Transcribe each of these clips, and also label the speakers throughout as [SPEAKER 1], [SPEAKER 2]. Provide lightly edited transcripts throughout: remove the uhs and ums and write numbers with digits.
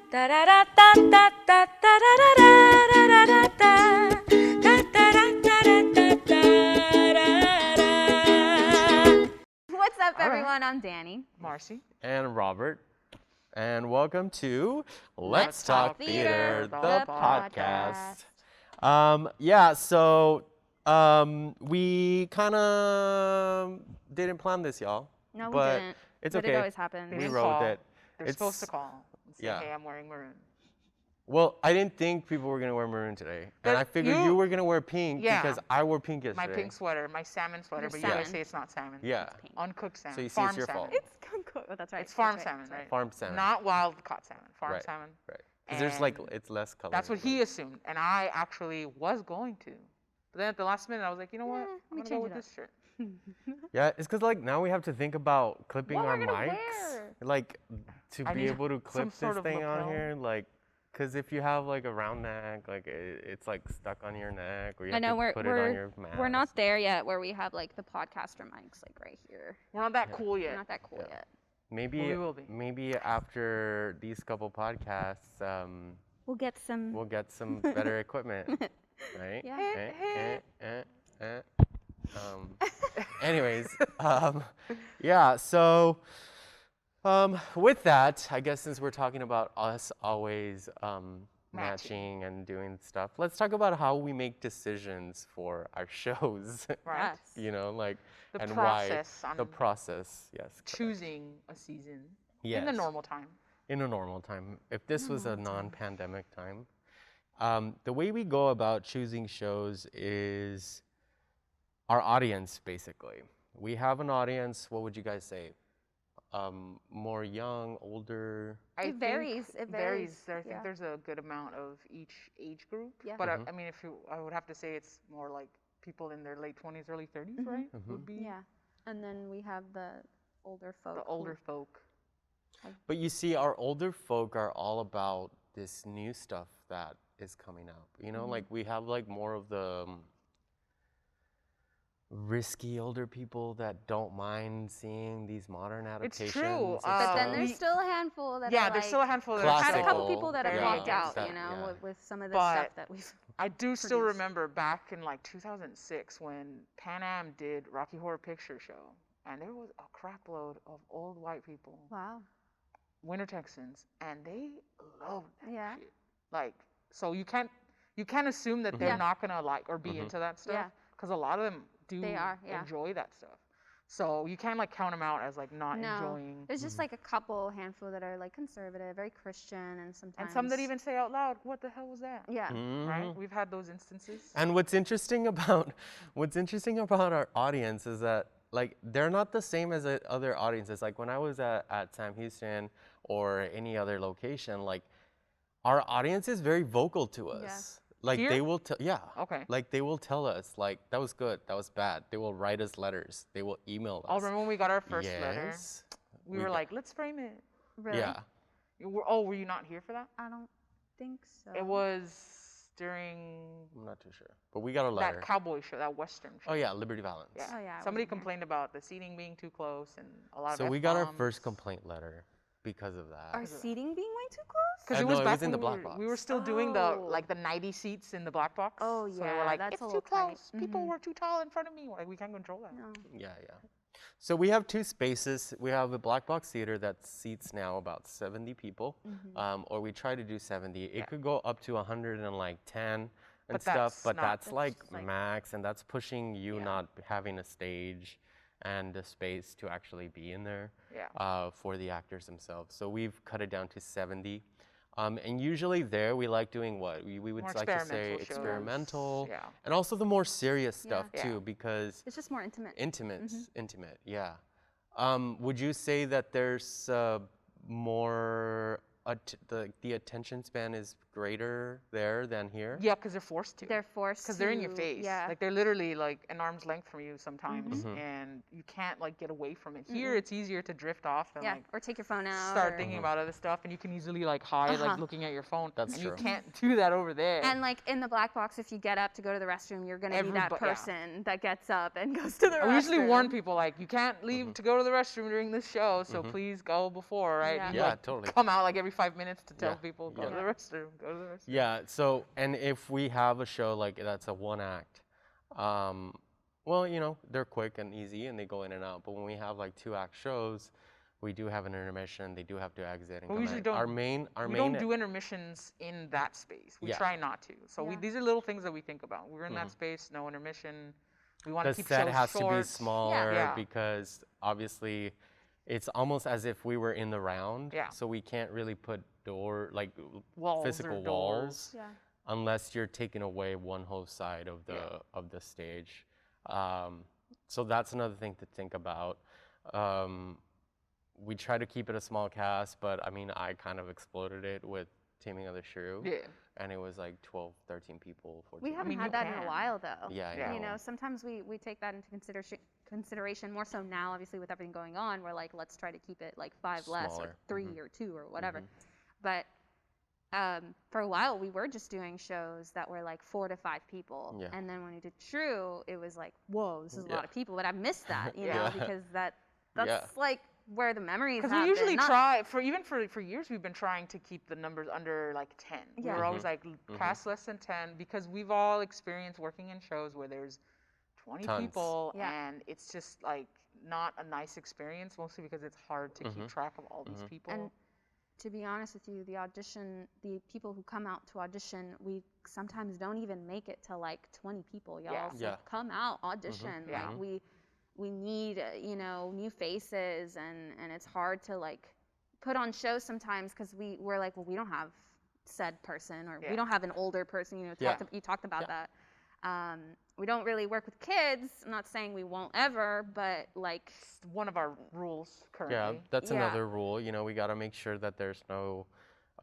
[SPEAKER 1] What's up, everyone? I'm Danny.
[SPEAKER 2] Marcy.
[SPEAKER 3] And Robert. And welcome to Let's Talk Theater, the podcast. We kind of didn't plan this, y'all.
[SPEAKER 1] No, we
[SPEAKER 3] but
[SPEAKER 1] didn't.
[SPEAKER 3] It's
[SPEAKER 1] but
[SPEAKER 3] okay.
[SPEAKER 1] It always happens.
[SPEAKER 3] We wrote it.
[SPEAKER 2] They're supposed to call and say, hey, I'm wearing maroon.
[SPEAKER 3] Well, I didn't think people were going to wear maroon today. And I figured you were going to wear pink because I wore pink yesterday.
[SPEAKER 2] My pink sweater, my salmon sweater, but you guys say it's not salmon.
[SPEAKER 3] Yeah.
[SPEAKER 2] It's pink. Uncooked salmon.
[SPEAKER 3] So you see
[SPEAKER 2] farm
[SPEAKER 3] it's your
[SPEAKER 2] salmon.
[SPEAKER 3] fault.
[SPEAKER 1] It's uncooked. Oh, that's right.
[SPEAKER 2] It's farm salmon, right?
[SPEAKER 3] Farm salmon.
[SPEAKER 2] Not wild caught salmon. Farm salmon.
[SPEAKER 3] Right. Because there's like, it's less color.
[SPEAKER 2] That's what he assumed. And I actually was going to. But then at the last minute, I was like, you know what? I'm going to go with this shirt.
[SPEAKER 3] Yeah, it's because like now we have to think about clipping our mics. Like to be able to clip this thing on here. Like, because if you have like a round neck, like it's like stuck on your neck, or you have to put it on your mask.
[SPEAKER 1] We're not there yet where we have like the podcaster mics like right here.
[SPEAKER 2] We're not that cool yet.
[SPEAKER 1] We're not that cool yet.
[SPEAKER 3] Maybe
[SPEAKER 2] we will be.
[SPEAKER 3] Maybe after these couple podcasts,
[SPEAKER 1] we'll get some
[SPEAKER 3] better equipment, right?
[SPEAKER 1] Yeah.
[SPEAKER 3] Anyways, yeah. So, with that, I guess since we're talking about us always matching and doing stuff, let's talk about how we make decisions for our shows.
[SPEAKER 2] Right.
[SPEAKER 3] You know, like
[SPEAKER 2] the process.
[SPEAKER 3] The process. Yes.
[SPEAKER 2] Choosing a season.
[SPEAKER 3] Yes.
[SPEAKER 2] In the normal time.
[SPEAKER 3] In a normal time. If this was a non-pandemic time, the way we go about choosing shows is our audience, basically. We have an audience. What would you guys say? More young, older?
[SPEAKER 1] It varies.
[SPEAKER 2] I think there's a good amount of each age group. Yeah. But I mean, I would have to say it's more like people in their late 20s, early 30s, right? Would be.
[SPEAKER 1] Yeah. And then we have the older folk.
[SPEAKER 2] The older folk.
[SPEAKER 3] But you see, our older folk are all about this new stuff that is coming up. You know, like we have like more of the risky older people that don't mind seeing these modern adaptations.
[SPEAKER 2] It's true.
[SPEAKER 1] But then there's still a handful that
[SPEAKER 2] there's still a handful that
[SPEAKER 1] I've had a couple people that have walked out, you know, with some of the stuff that we've
[SPEAKER 2] I do still remember back in like 2006 when Pan Am did Rocky Horror Picture Show, and there was a crap load of old white people.
[SPEAKER 1] Wow.
[SPEAKER 2] Winter Texans, and they loved that shit. Like, so you can't assume that they're not gonna like or be into that stuff, because a lot of them do enjoy that stuff. So you can't like count them out as like not enjoying.
[SPEAKER 1] There's just like a handful that are like conservative, very Christian, and sometimes.
[SPEAKER 2] And some that even say out loud, "What the hell was that?"
[SPEAKER 1] Yeah.
[SPEAKER 2] Right. We've had those instances.
[SPEAKER 3] And what's interesting about our audience is that like they're not the same as other audiences. Like when I was at Sam Houston or any other location, like our audience is very vocal to us.
[SPEAKER 1] Yeah.
[SPEAKER 3] Like
[SPEAKER 2] Here?
[SPEAKER 3] they will tell,
[SPEAKER 2] Okay.
[SPEAKER 3] Like they will tell us, like that was good, that was bad. They will write us letters. They will email us.
[SPEAKER 2] Oh, remember when we got our first letter? We were like, let's frame it.
[SPEAKER 1] Really?
[SPEAKER 3] Yeah.
[SPEAKER 2] Were you not here for that?
[SPEAKER 1] I don't think so.
[SPEAKER 2] It was during.
[SPEAKER 3] I'm not too sure, but we got a letter.
[SPEAKER 2] That cowboy show, that western show.
[SPEAKER 3] Oh yeah, Liberty Valance.
[SPEAKER 2] Yeah.
[SPEAKER 1] Oh yeah.
[SPEAKER 2] Somebody complained about the seating being too close and a lot of.
[SPEAKER 3] So we got our first complaint letter because of that.
[SPEAKER 1] Our seating being way too close?
[SPEAKER 2] Because
[SPEAKER 3] it was in the black box.
[SPEAKER 2] We were still doing the 90 seats in the black box.
[SPEAKER 1] Oh yeah.
[SPEAKER 2] So they were like,
[SPEAKER 1] that's
[SPEAKER 2] it's
[SPEAKER 1] a
[SPEAKER 2] too
[SPEAKER 1] little
[SPEAKER 2] close.
[SPEAKER 1] tight.
[SPEAKER 2] People were too tall in front of me. Like we can't control that.
[SPEAKER 1] No.
[SPEAKER 3] Yeah. So we have two spaces. We have a black box theater that seats now about 70 people, or we try to do 70. It could go up to 110 and stuff, but that's like max, and that's pushing you not having a stage and a space to actually be in there for the actors themselves. So we've cut it down to 70. And usually there we like doing what? We would like to say experimental.
[SPEAKER 2] Yeah.
[SPEAKER 3] And also the more serious stuff too, because
[SPEAKER 1] it's just more intimate.
[SPEAKER 3] Intimate, yeah. Would you say that there's more, the attention span is greater there than here?
[SPEAKER 2] Yeah, because they're forced to.
[SPEAKER 1] They're forced to.
[SPEAKER 2] Because they're in your face.
[SPEAKER 1] Yeah.
[SPEAKER 2] Like they're literally like an arm's length from you sometimes, and you can't like get away from it. Here, it's easier to drift off and like
[SPEAKER 1] or take your phone out.
[SPEAKER 2] Start thinking about other stuff, and you can easily like hide, like looking at your phone.
[SPEAKER 3] That's true.
[SPEAKER 2] You can't do that over there.
[SPEAKER 1] And like in the black box, if you get up to go to the restroom, you're gonna be that person that gets up and goes to the restroom.
[SPEAKER 2] We usually warn people like you can't leave to go to the restroom during this show, so please go before, right?
[SPEAKER 1] Yeah.
[SPEAKER 2] You,
[SPEAKER 3] Yeah,
[SPEAKER 2] like,
[SPEAKER 3] totally.
[SPEAKER 2] Come out like every 45 minutes to tell people, go to the restroom, go to the restroom.
[SPEAKER 3] Yeah, so, and if we have a show like that's a one act, well, you know, they're quick and easy and they go in and out. But when we have like 2-act shows, we do have an intermission. They do have to exit and
[SPEAKER 2] we
[SPEAKER 3] come
[SPEAKER 2] usually
[SPEAKER 3] in.
[SPEAKER 2] We don't do intermissions in that space. We try not to. So these are little things that we think about. We're in that space, no intermission. We want to keep shows short.
[SPEAKER 3] The set has to be smaller because obviously it's almost as if we were in the round.
[SPEAKER 2] Yeah.
[SPEAKER 3] So we can't really put
[SPEAKER 2] walls
[SPEAKER 3] physical walls unless you're taking away one whole side of the stage. So that's another thing to think about. We try to keep it a small cast, but I mean, I kind of exploded it with Taming of the Shrew.
[SPEAKER 2] Yeah.
[SPEAKER 3] And it was like 12, 13 people. 14
[SPEAKER 1] we haven't had that in a while, though.
[SPEAKER 3] Yeah.
[SPEAKER 1] You know, sometimes we take that into consideration more so now, obviously, with everything going on. We're like, let's try to keep it like 5 less or 3 or 2 or whatever. But for a while, we were just doing shows that were like 4 to 5 people. Yeah. And then when we did Shrew, it was like, whoa, this is a lot of people. But I missed that, you know, because that's like where the memories happen.
[SPEAKER 2] Because we usually try, for years, we've been trying to keep the numbers under like 10.
[SPEAKER 1] Yeah.
[SPEAKER 2] We're always like, cast less than 10, because we've all experienced working in shows where there's 20 people, and it's just like not a nice experience, mostly because it's hard to keep track of all these people.
[SPEAKER 1] And to be honest with you, the people who come out to audition, we sometimes don't even make it to like 20 people, y'all. So come out, audition. Like we need, you know, new faces, and it's hard to like put on shows sometimes because we're like, well, we don't have said person, or we don't have an older person, you know, you talked about that. We don't really work with kids. I'm not saying we won't ever, but like,
[SPEAKER 2] it's one of our rules currently.
[SPEAKER 3] Yeah, that's another rule. You know, we got to make sure that there's no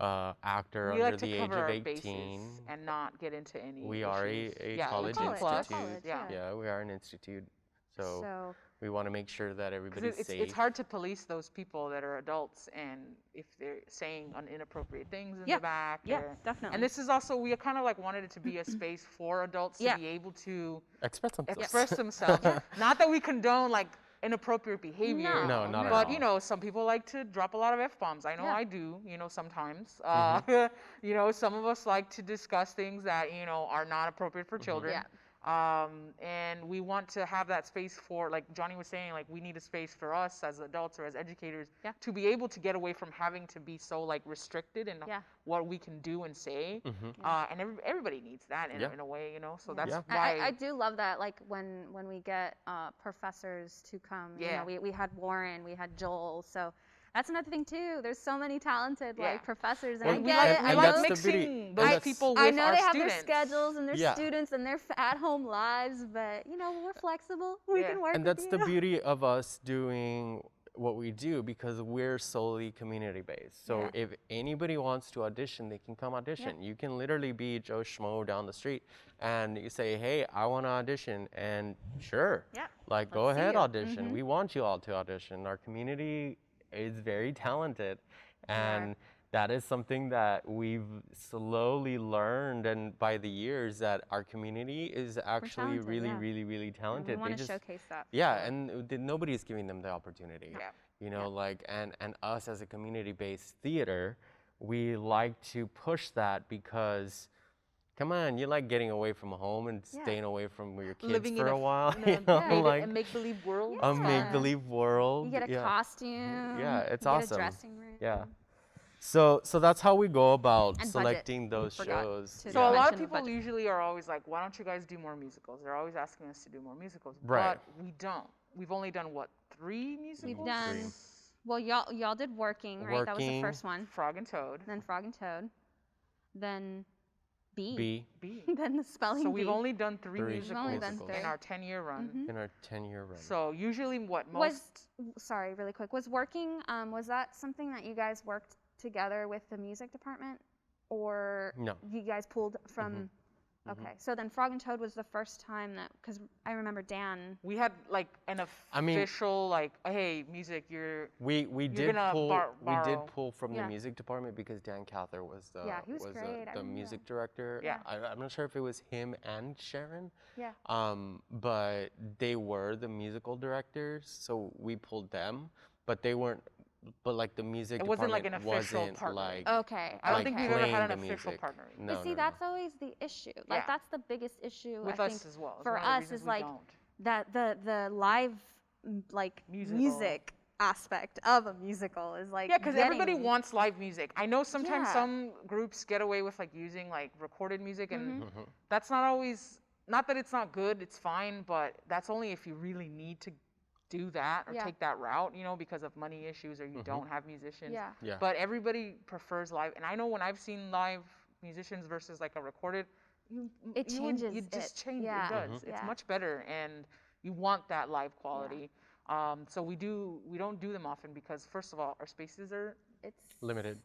[SPEAKER 3] actor under the age of 18
[SPEAKER 2] and not get into any
[SPEAKER 3] We are a college institute. Yeah, we are an institute. So we want to make sure that everybody's safe.
[SPEAKER 2] It's hard to police those people that are adults, and if they're saying inappropriate things in the back.
[SPEAKER 1] Yeah, definitely.
[SPEAKER 2] And this is also, we kind of like wanted it to be a space for adults to be able to express themselves. Not that we condone like inappropriate behavior.
[SPEAKER 3] No, not at all.
[SPEAKER 2] But you know, some people like to drop a lot of F-bombs. I know I do, you know, sometimes. You know, some of us like to discuss things that, you know, are not appropriate for children. Yeah. And we want to have that space for, like Johnny was saying, like we need a space for us as adults or as educators to be able to get away from having to be so like restricted in what we can do and say. And everybody needs that in a way, you know. So that's why
[SPEAKER 1] I do love that. Like when we get professors to come, you know, we had Warren, we had Joel, so. That's another thing too. There's so many talented like professors, and I get it.
[SPEAKER 2] I like mixing those people with our students.
[SPEAKER 1] I know they have their schedules and their students and their at-home lives, but you know, we're flexible. We can work.
[SPEAKER 3] And that's the beauty of us doing what we do, because we're solely community-based. So if anybody wants to audition, they can come audition. You can literally be Joe Schmo down the street, and you say, "Hey, I want to audition," and sure, like go ahead, audition. We want you all to audition. Our community is very talented, and that is something that we've slowly learned, and by the years, that our community is actually really talented.
[SPEAKER 1] And we want to showcase that.
[SPEAKER 3] And nobody's giving them the opportunity. You know, like, and us as a community-based theater, we like to push that, because come on, you like getting away from home and staying away from your kids
[SPEAKER 2] living
[SPEAKER 3] for a while.
[SPEAKER 2] You know, like a make-believe world.
[SPEAKER 3] A make-believe world.
[SPEAKER 1] You get a costume.
[SPEAKER 3] Yeah, it's
[SPEAKER 1] you
[SPEAKER 3] awesome.
[SPEAKER 1] Get a dressing room.
[SPEAKER 3] Yeah. So that's how we go about selecting those shows.
[SPEAKER 2] So a lot of people usually are always like, why don't you guys do more musicals? They're always asking us to do more musicals.
[SPEAKER 3] Right.
[SPEAKER 2] But we don't. We've only done, what, 3 musicals?
[SPEAKER 1] We've done, well, y'all did Working, right? That was the first one.
[SPEAKER 2] Frog and Toad.
[SPEAKER 1] Then Frog and Toad. Then
[SPEAKER 3] B.
[SPEAKER 1] Then the spelling
[SPEAKER 2] So
[SPEAKER 1] bee.
[SPEAKER 2] we've only done 3 musicals
[SPEAKER 1] in
[SPEAKER 2] our 10-year run.
[SPEAKER 3] In our 10-year run.
[SPEAKER 2] So usually what most...
[SPEAKER 1] Sorry, really quick. Was Working, was that something that you guys worked together with the music department? Or you guys pulled from... Okay, so then Frog and Toad was the first time that, because I remember Dan.
[SPEAKER 2] We had like an official like, hey, music,
[SPEAKER 3] we did pull from the music department, because Dan Cather was the music director.
[SPEAKER 2] Yeah,
[SPEAKER 3] I'm not sure if it was him and Sharon.
[SPEAKER 1] Yeah.
[SPEAKER 3] But they were the musical directors, so we pulled them, but they weren't but like the music
[SPEAKER 2] it wasn't like an
[SPEAKER 3] department
[SPEAKER 2] official
[SPEAKER 3] wasn't
[SPEAKER 2] partner.
[SPEAKER 3] like
[SPEAKER 1] Okay.
[SPEAKER 2] I don't
[SPEAKER 3] like
[SPEAKER 2] think we've ever
[SPEAKER 3] playing
[SPEAKER 2] had an
[SPEAKER 3] the
[SPEAKER 2] official
[SPEAKER 3] music.
[SPEAKER 2] partner.
[SPEAKER 3] No,
[SPEAKER 1] But see,
[SPEAKER 3] no,
[SPEAKER 1] that's
[SPEAKER 3] no.
[SPEAKER 1] always the issue. Like that's the biggest issue
[SPEAKER 2] with
[SPEAKER 1] I
[SPEAKER 2] us
[SPEAKER 1] think
[SPEAKER 2] as well.
[SPEAKER 1] for us is like that the live like music aspect of a musical is like
[SPEAKER 2] because everybody wants live music. I know sometimes some groups get away with like using like recorded music, and that's not always, not that it's not good, it's fine, but that's only if you really need to do that or take that route, you know, because of money issues or you don't have musicians.
[SPEAKER 1] Yeah.
[SPEAKER 2] But everybody prefers live, and I know when I've seen live musicians versus like a recorded,
[SPEAKER 1] it changes.
[SPEAKER 2] You just change.
[SPEAKER 1] Yeah.
[SPEAKER 2] It does. It's much better, and you want that live quality. So we don't do them often because first of all, our spaces are
[SPEAKER 3] limited.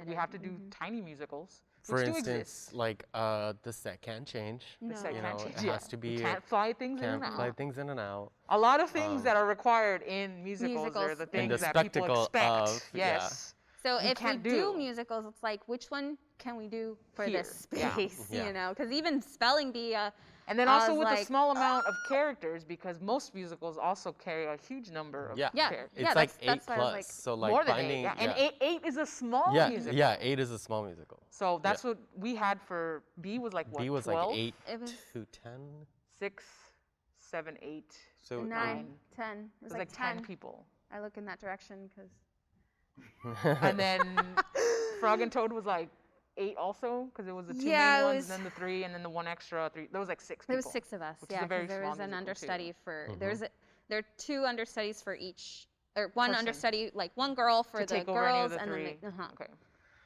[SPEAKER 2] We have to do tiny musicals.
[SPEAKER 3] For instance, like the set can't change.
[SPEAKER 2] The set can't change.
[SPEAKER 3] It has to be.
[SPEAKER 2] You can't fly things in and out.
[SPEAKER 3] Fly things in and out.
[SPEAKER 2] A lot of things that are required in musicals are the things that people expect. Yes.
[SPEAKER 1] So if we do musicals, it's like, which one can we do for this space? You know, because even spelling bee.
[SPEAKER 2] And then also with a small amount of characters, because most musicals also carry a huge number of characters.
[SPEAKER 3] It's like 8+. So like
[SPEAKER 2] more than
[SPEAKER 3] finding
[SPEAKER 2] 8. And 8 is a small musical.
[SPEAKER 3] Yeah, 8 is a small musical.
[SPEAKER 2] So that's what we had for B was like what?
[SPEAKER 3] B was
[SPEAKER 2] 12?
[SPEAKER 3] like 8 to 10.
[SPEAKER 2] 6, 7, 8.
[SPEAKER 1] So 9, 10. It was
[SPEAKER 2] like 10 people.
[SPEAKER 1] I look in that direction because.
[SPEAKER 2] And then Frog and Toad was like 8 also, because it was the 2 main ones, and then the 3, and then the 1 extra 3. There was like 6 people.
[SPEAKER 1] There was 6 of us, because there was an understudy for. There are 2 understudies for each, or 1 understudy, like 1 girl for the girls, and then
[SPEAKER 2] okay.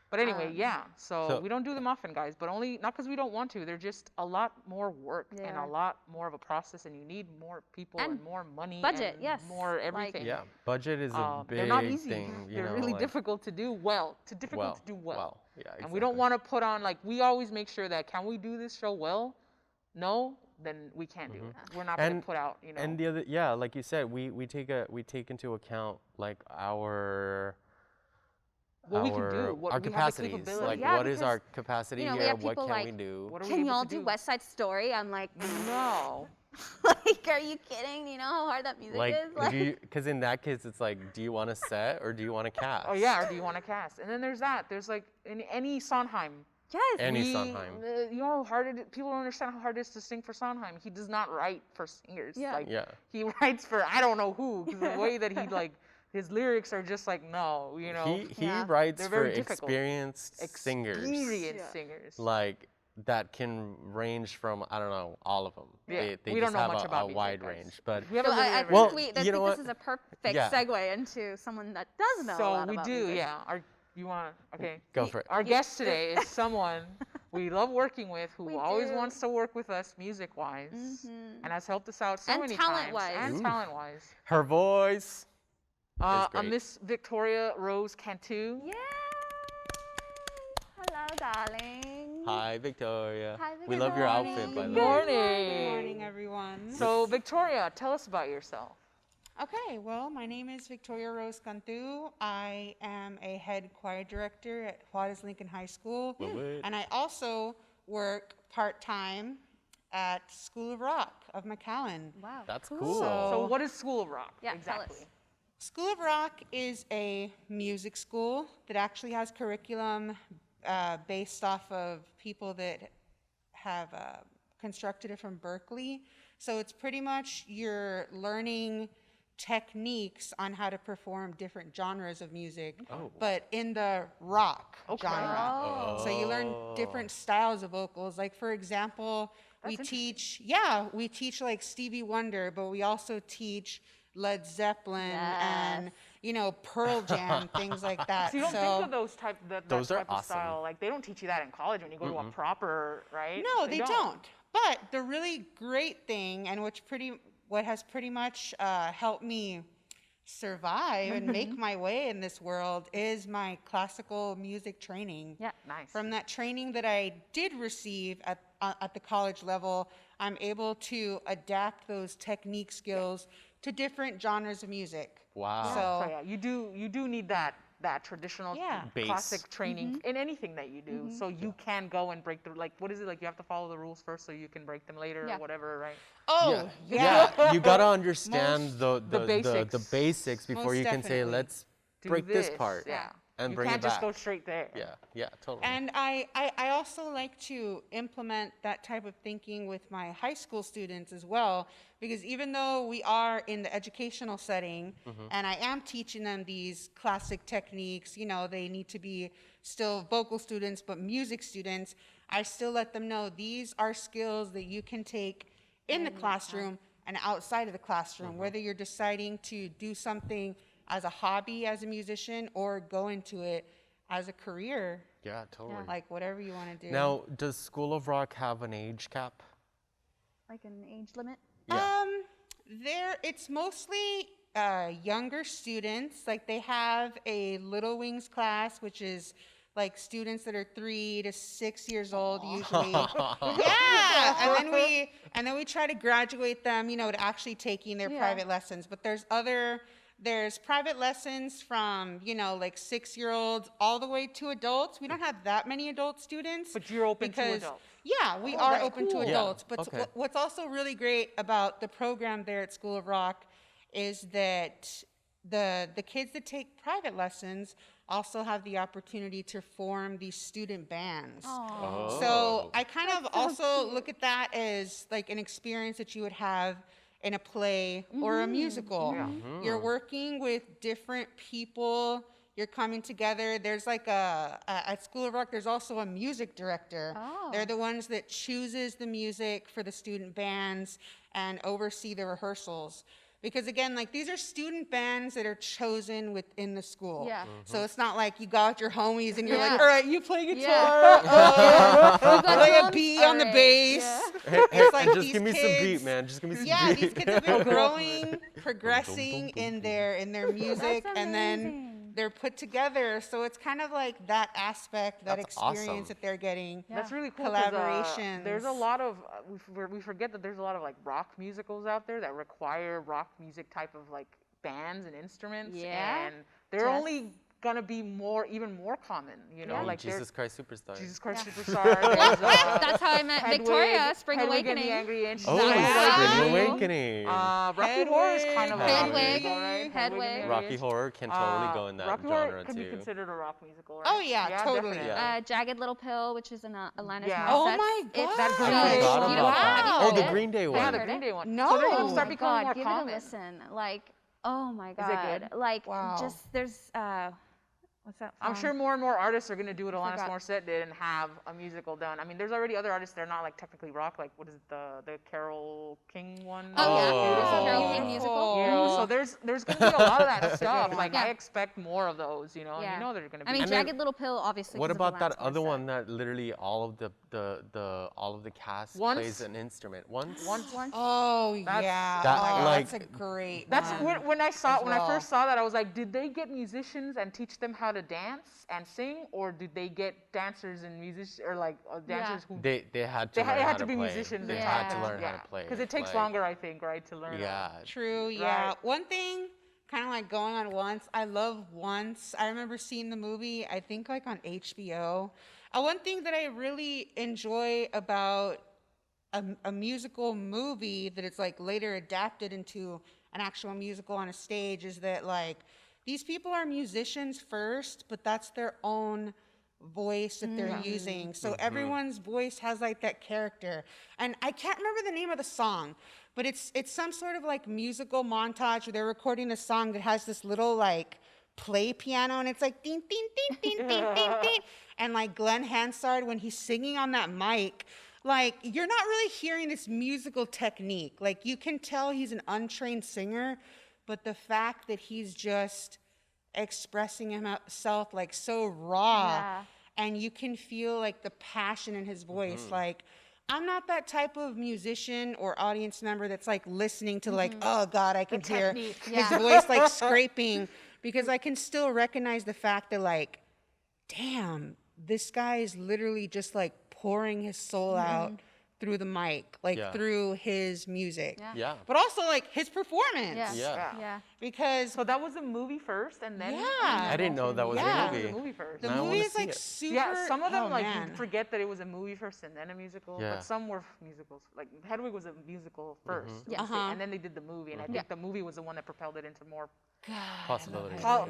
[SPEAKER 2] But anyway, so we don't do them often, guys, but only, not because we don't want to, they're just a lot more work and a lot more of a process, and you need more people and more money.
[SPEAKER 1] Budget,
[SPEAKER 2] and more everything.
[SPEAKER 3] Yeah, budget is a big
[SPEAKER 2] they're not easy.
[SPEAKER 3] thing.
[SPEAKER 2] They're really difficult to do well. To do well.
[SPEAKER 3] Yeah, exactly.
[SPEAKER 2] And we don't want to put on, like, we always make sure that, can we do this show well? No, then we can't do it. We're not going to put out, you know.
[SPEAKER 3] And the other, like you said, we take into account like our
[SPEAKER 2] we can do,
[SPEAKER 3] our capacities. Like, what is our capacity here? What can we do?
[SPEAKER 1] Can y'all do West Side Story? I'm like,
[SPEAKER 2] no.
[SPEAKER 1] Like, are you kidding? You know how hard that music is?
[SPEAKER 3] Like, because in that case, it's like, do you want a set or do you want to cast?
[SPEAKER 2] Oh yeah, or do you want to cast? And then there's that. There's like in any Sondheim.
[SPEAKER 1] Yes.
[SPEAKER 3] Any Sondheim.
[SPEAKER 2] You know how hard it is? People don't understand how hard it is to sing for Sondheim. He does not write for singers.
[SPEAKER 1] Yeah.
[SPEAKER 2] Like, he writes for I don't know who. Because the way that he like. His lyrics are just like, no, you know.
[SPEAKER 3] He writes for experienced singers.
[SPEAKER 2] Experienced singers.
[SPEAKER 3] Like, that can range from, I don't know, all of them.
[SPEAKER 2] Yeah.
[SPEAKER 3] They
[SPEAKER 2] we
[SPEAKER 3] just
[SPEAKER 2] don't know
[SPEAKER 3] have
[SPEAKER 2] much about
[SPEAKER 3] a wide range. But
[SPEAKER 1] I think this is a perfect segue into someone that does know a lot about music.
[SPEAKER 2] You want to, okay.
[SPEAKER 3] Go for it.
[SPEAKER 2] Our guest today is someone we love working with who always wants to work with us music-wise and has helped us out so many times. And talent-wise.
[SPEAKER 3] Her voice.
[SPEAKER 2] Miss Victoria Rose Cantu.
[SPEAKER 1] Yay! Hello, darling.
[SPEAKER 3] Hi, Victoria.
[SPEAKER 1] Hi, Victoria.
[SPEAKER 3] We love your outfit, by the way.
[SPEAKER 2] Good morning.
[SPEAKER 4] Good morning, everyone.
[SPEAKER 2] So, Victoria, tell us about yourself.
[SPEAKER 4] Okay, well, my name is Victoria Rose Cantu. I am a head choir director at Juarez-Lincoln High School. And I also work part-time at School of Rock of McAllen.
[SPEAKER 1] Wow.
[SPEAKER 3] That's cool.
[SPEAKER 2] So what is School of Rock?
[SPEAKER 1] Yeah,
[SPEAKER 2] exactly.
[SPEAKER 1] Tell us.
[SPEAKER 4] School of Rock is a music school that actually has curriculum based off of people that have constructed it from Berkeley. So it's pretty much you're learning techniques on how to perform different genres of music, but in the rock genre. So you learn different styles of vocals. Like, for example, we teach like Stevie Wonder, but we also teach Led Zeppelin and, you know, Pearl Jam, things like that.
[SPEAKER 2] So you don't think of those type
[SPEAKER 3] are
[SPEAKER 2] of style. Like, they don't teach you that in college when you go to a proper, right?
[SPEAKER 4] No, they don't. But the really great thing, and what has pretty much helped me survive and make my way in this world, is my classical music training.
[SPEAKER 1] Yeah,
[SPEAKER 2] nice.
[SPEAKER 4] From that training that I did receive at the college level, I'm able to adapt those technique skills to different genres of music.
[SPEAKER 3] Wow.
[SPEAKER 2] So yeah, you do need that traditional classic training in anything that you do, so you can go and break the, like, what is it, like, you have to follow the rules first so you can break them later or whatever, right?
[SPEAKER 3] Yeah, you gotta understand the basics before you can say, let's break this part.
[SPEAKER 2] Yeah.
[SPEAKER 3] And
[SPEAKER 2] you
[SPEAKER 3] bring
[SPEAKER 2] can't
[SPEAKER 3] it back.
[SPEAKER 2] just go straight there.
[SPEAKER 3] Yeah, totally.
[SPEAKER 4] And I also like to implement that type of thinking with my high school students as well, because even though we are in the educational setting and I am teaching them these classic techniques, you know, they need to be still vocal students, but music students, I still let them know these are skills that you can take in the classroom and outside of the classroom, whether you're deciding to do something as a hobby as a musician or go into it as a career.
[SPEAKER 3] Yeah, totally.
[SPEAKER 4] Like whatever you want to do.
[SPEAKER 3] Now, does School of Rock have an age cap?
[SPEAKER 1] Like an age limit?
[SPEAKER 3] Yeah.
[SPEAKER 4] It's mostly younger students. Like they have a Little Wings class, which is like students that are 3 to 6 years old usually. Yeah, and then we try to graduate them, you know, to actually taking their private lessons. But there's private lessons from, you know, like 6-year-olds all the way to adults. We don't have that many adult students.
[SPEAKER 2] But you're open to adults.
[SPEAKER 4] Yeah, we are open to adults.
[SPEAKER 3] Yeah.
[SPEAKER 4] But what's also really great about the program there at School of Rock is that the kids that take private lessons also have the opportunity to form these student bands.
[SPEAKER 1] Oh.
[SPEAKER 4] So I kind of also look at that as like an experience that you would have in a play or a musical. You're working with different people. You're coming together. There's like at School of Rock, there's also a music director.
[SPEAKER 1] Oh.
[SPEAKER 4] They're the ones that chooses the music for the student bands and oversee the rehearsals. Because again, like these are student bands that are chosen within the school.
[SPEAKER 1] Yeah.
[SPEAKER 4] So it's not like you got your homies and you're like,
[SPEAKER 1] Yeah.
[SPEAKER 4] all right, you play guitar.
[SPEAKER 1] Yeah.
[SPEAKER 4] Play a B on the bass.
[SPEAKER 1] Yeah.
[SPEAKER 4] It's like
[SPEAKER 3] just
[SPEAKER 4] these
[SPEAKER 3] give me some
[SPEAKER 4] kids-
[SPEAKER 3] beat, man. Just give me some
[SPEAKER 4] Yeah,
[SPEAKER 3] beat.
[SPEAKER 4] these kids have been growing, progressing in their music,
[SPEAKER 1] That's
[SPEAKER 4] and then
[SPEAKER 1] amazing.
[SPEAKER 4] they're put together. So it's kind of like that aspect, that
[SPEAKER 3] That's
[SPEAKER 4] experience
[SPEAKER 3] awesome.
[SPEAKER 4] that they're getting.
[SPEAKER 1] Yeah.
[SPEAKER 2] That's really cool. 'Cause,
[SPEAKER 4] Collaborations.
[SPEAKER 2] There's a lot of we forget that there's a lot of like rock musicals out there that require rock music type of like bands and instruments.
[SPEAKER 1] Yeah.
[SPEAKER 2] And they're only gonna be even more common. You know,
[SPEAKER 1] Yeah.
[SPEAKER 2] like
[SPEAKER 3] Jesus Christ Superstar.
[SPEAKER 2] Jesus Christ
[SPEAKER 1] Yeah.
[SPEAKER 2] Superstar. There's,
[SPEAKER 1] That's how I met Victoria, Spring
[SPEAKER 2] Hedwig and
[SPEAKER 1] Awakening.
[SPEAKER 2] the Angry Inch.
[SPEAKER 3] Oh,
[SPEAKER 1] Yeah.
[SPEAKER 3] Spring Awakening.
[SPEAKER 2] Rocky Horror is kind of
[SPEAKER 3] Hedwig.
[SPEAKER 2] a musical, right?
[SPEAKER 1] Hedwig.
[SPEAKER 2] and the Angry
[SPEAKER 3] Rocky
[SPEAKER 2] Inch.
[SPEAKER 3] Horror can totally go in that
[SPEAKER 2] Rocky
[SPEAKER 3] genre
[SPEAKER 2] Horror could be
[SPEAKER 3] too.
[SPEAKER 2] considered a rock musical, right?
[SPEAKER 4] Oh, yeah, totally.
[SPEAKER 2] definitely.
[SPEAKER 3] Yeah.
[SPEAKER 1] Jagged Little Pill, which is an Alanis
[SPEAKER 2] Yeah.
[SPEAKER 1] Morissette.
[SPEAKER 4] Oh my
[SPEAKER 1] It's
[SPEAKER 4] God.
[SPEAKER 1] so
[SPEAKER 2] I forgot
[SPEAKER 1] beautiful.
[SPEAKER 3] about that.
[SPEAKER 1] Have you
[SPEAKER 3] Oh,
[SPEAKER 1] heard
[SPEAKER 3] the
[SPEAKER 1] it?
[SPEAKER 3] Green Day
[SPEAKER 1] Have
[SPEAKER 3] one.
[SPEAKER 1] you
[SPEAKER 2] Yeah, the
[SPEAKER 1] heard
[SPEAKER 2] Green
[SPEAKER 1] it?
[SPEAKER 2] Day one.
[SPEAKER 4] No.
[SPEAKER 2] So they're gonna
[SPEAKER 1] Oh
[SPEAKER 2] start
[SPEAKER 1] my
[SPEAKER 2] becoming
[SPEAKER 1] God,
[SPEAKER 2] more
[SPEAKER 1] give
[SPEAKER 2] common.
[SPEAKER 1] it a listen. Like, oh my
[SPEAKER 2] Is it
[SPEAKER 1] God.
[SPEAKER 2] good?
[SPEAKER 1] Like,
[SPEAKER 4] Wow.
[SPEAKER 1] just there's what's that?
[SPEAKER 2] I'm
[SPEAKER 1] song?
[SPEAKER 2] sure more and more artists are going to do what Alanis
[SPEAKER 1] forgot.
[SPEAKER 2] Morissette did and have a musical done. I mean, there's already other artists that are not like technically rock, like what is it, the Carole King one?
[SPEAKER 1] Oh, yeah.
[SPEAKER 3] Oh.
[SPEAKER 1] Carole King musical.
[SPEAKER 2] You know, so there's going to be a lot of that stuff. Like
[SPEAKER 1] Yeah.
[SPEAKER 2] I expect more of those. You know,
[SPEAKER 1] Yeah.
[SPEAKER 2] and you know they're going to be.
[SPEAKER 1] I mean,
[SPEAKER 3] And then-
[SPEAKER 1] Jagged Little Pill, obviously.
[SPEAKER 3] What
[SPEAKER 1] 'cause of
[SPEAKER 3] about that
[SPEAKER 1] Alanis
[SPEAKER 3] other
[SPEAKER 1] Morissette.
[SPEAKER 3] one that literally all of the cast
[SPEAKER 2] Once?
[SPEAKER 3] plays an instrument? Once.
[SPEAKER 4] Oh,
[SPEAKER 2] That's-
[SPEAKER 4] yeah.
[SPEAKER 3] That,
[SPEAKER 4] Oh,
[SPEAKER 3] like-
[SPEAKER 4] that's a great
[SPEAKER 2] That's
[SPEAKER 4] one.
[SPEAKER 2] when I
[SPEAKER 4] well.
[SPEAKER 2] first saw that I was like, did they get musicians and teach them how to dance and sing, or did they get dancers and musicians or like dancers who
[SPEAKER 3] They had to
[SPEAKER 2] They
[SPEAKER 3] learn
[SPEAKER 2] had
[SPEAKER 3] how
[SPEAKER 2] to
[SPEAKER 3] to
[SPEAKER 2] be
[SPEAKER 3] play.
[SPEAKER 2] musicians
[SPEAKER 3] They
[SPEAKER 2] and
[SPEAKER 3] had
[SPEAKER 1] Yeah.
[SPEAKER 3] to learn how to play.
[SPEAKER 2] because it takes
[SPEAKER 3] Like,
[SPEAKER 2] longer, I think, right, to learn.
[SPEAKER 3] Yeah.
[SPEAKER 4] True, yeah.
[SPEAKER 2] Right.
[SPEAKER 4] One thing, kind of like going on Once, I love Once. I remember seeing the movie, I think like on HBO. One thing that I really enjoy about a musical movie that it's like later adapted into an actual musical on a stage is that like these people are musicians first, but that's their own voice that they're using. So everyone's voice has like that character. And I can't remember the name of the song, but it's some sort of like musical montage where they're recording a song that has this little like play piano and it's like ding ding ding ding ding ding ding. And like Glenn Hansard, when he's singing on that mic, like you're not really hearing this musical technique. Like you can tell he's an untrained singer, but the fact that he's just expressing himself like so raw,
[SPEAKER 1] Yeah.
[SPEAKER 4] and you can feel like the passion in his voice. Like I'm not that type of musician or audience member that's like listening to like, oh God, I can hear
[SPEAKER 2] technique.
[SPEAKER 4] his
[SPEAKER 1] Yeah.
[SPEAKER 4] voice like scraping, because I can still recognize the fact that like, damn, this guy is literally just like pouring his soul out through the mic, like
[SPEAKER 3] Yeah.
[SPEAKER 4] through his music.
[SPEAKER 1] Yeah.
[SPEAKER 3] Yeah.
[SPEAKER 4] But also like his performance.
[SPEAKER 1] Yeah.
[SPEAKER 3] Yeah.
[SPEAKER 1] Yeah.
[SPEAKER 4] because
[SPEAKER 2] so that was a movie first, and then
[SPEAKER 3] I didn't know that was a movie.
[SPEAKER 2] The movie first.
[SPEAKER 4] The movie is like super.
[SPEAKER 2] Yeah, some of them forget that it was a movie first and then a musical, but some were musicals. Like Hedwig was a musical first, and then they did the movie, and I think the movie was the one that propelled it into more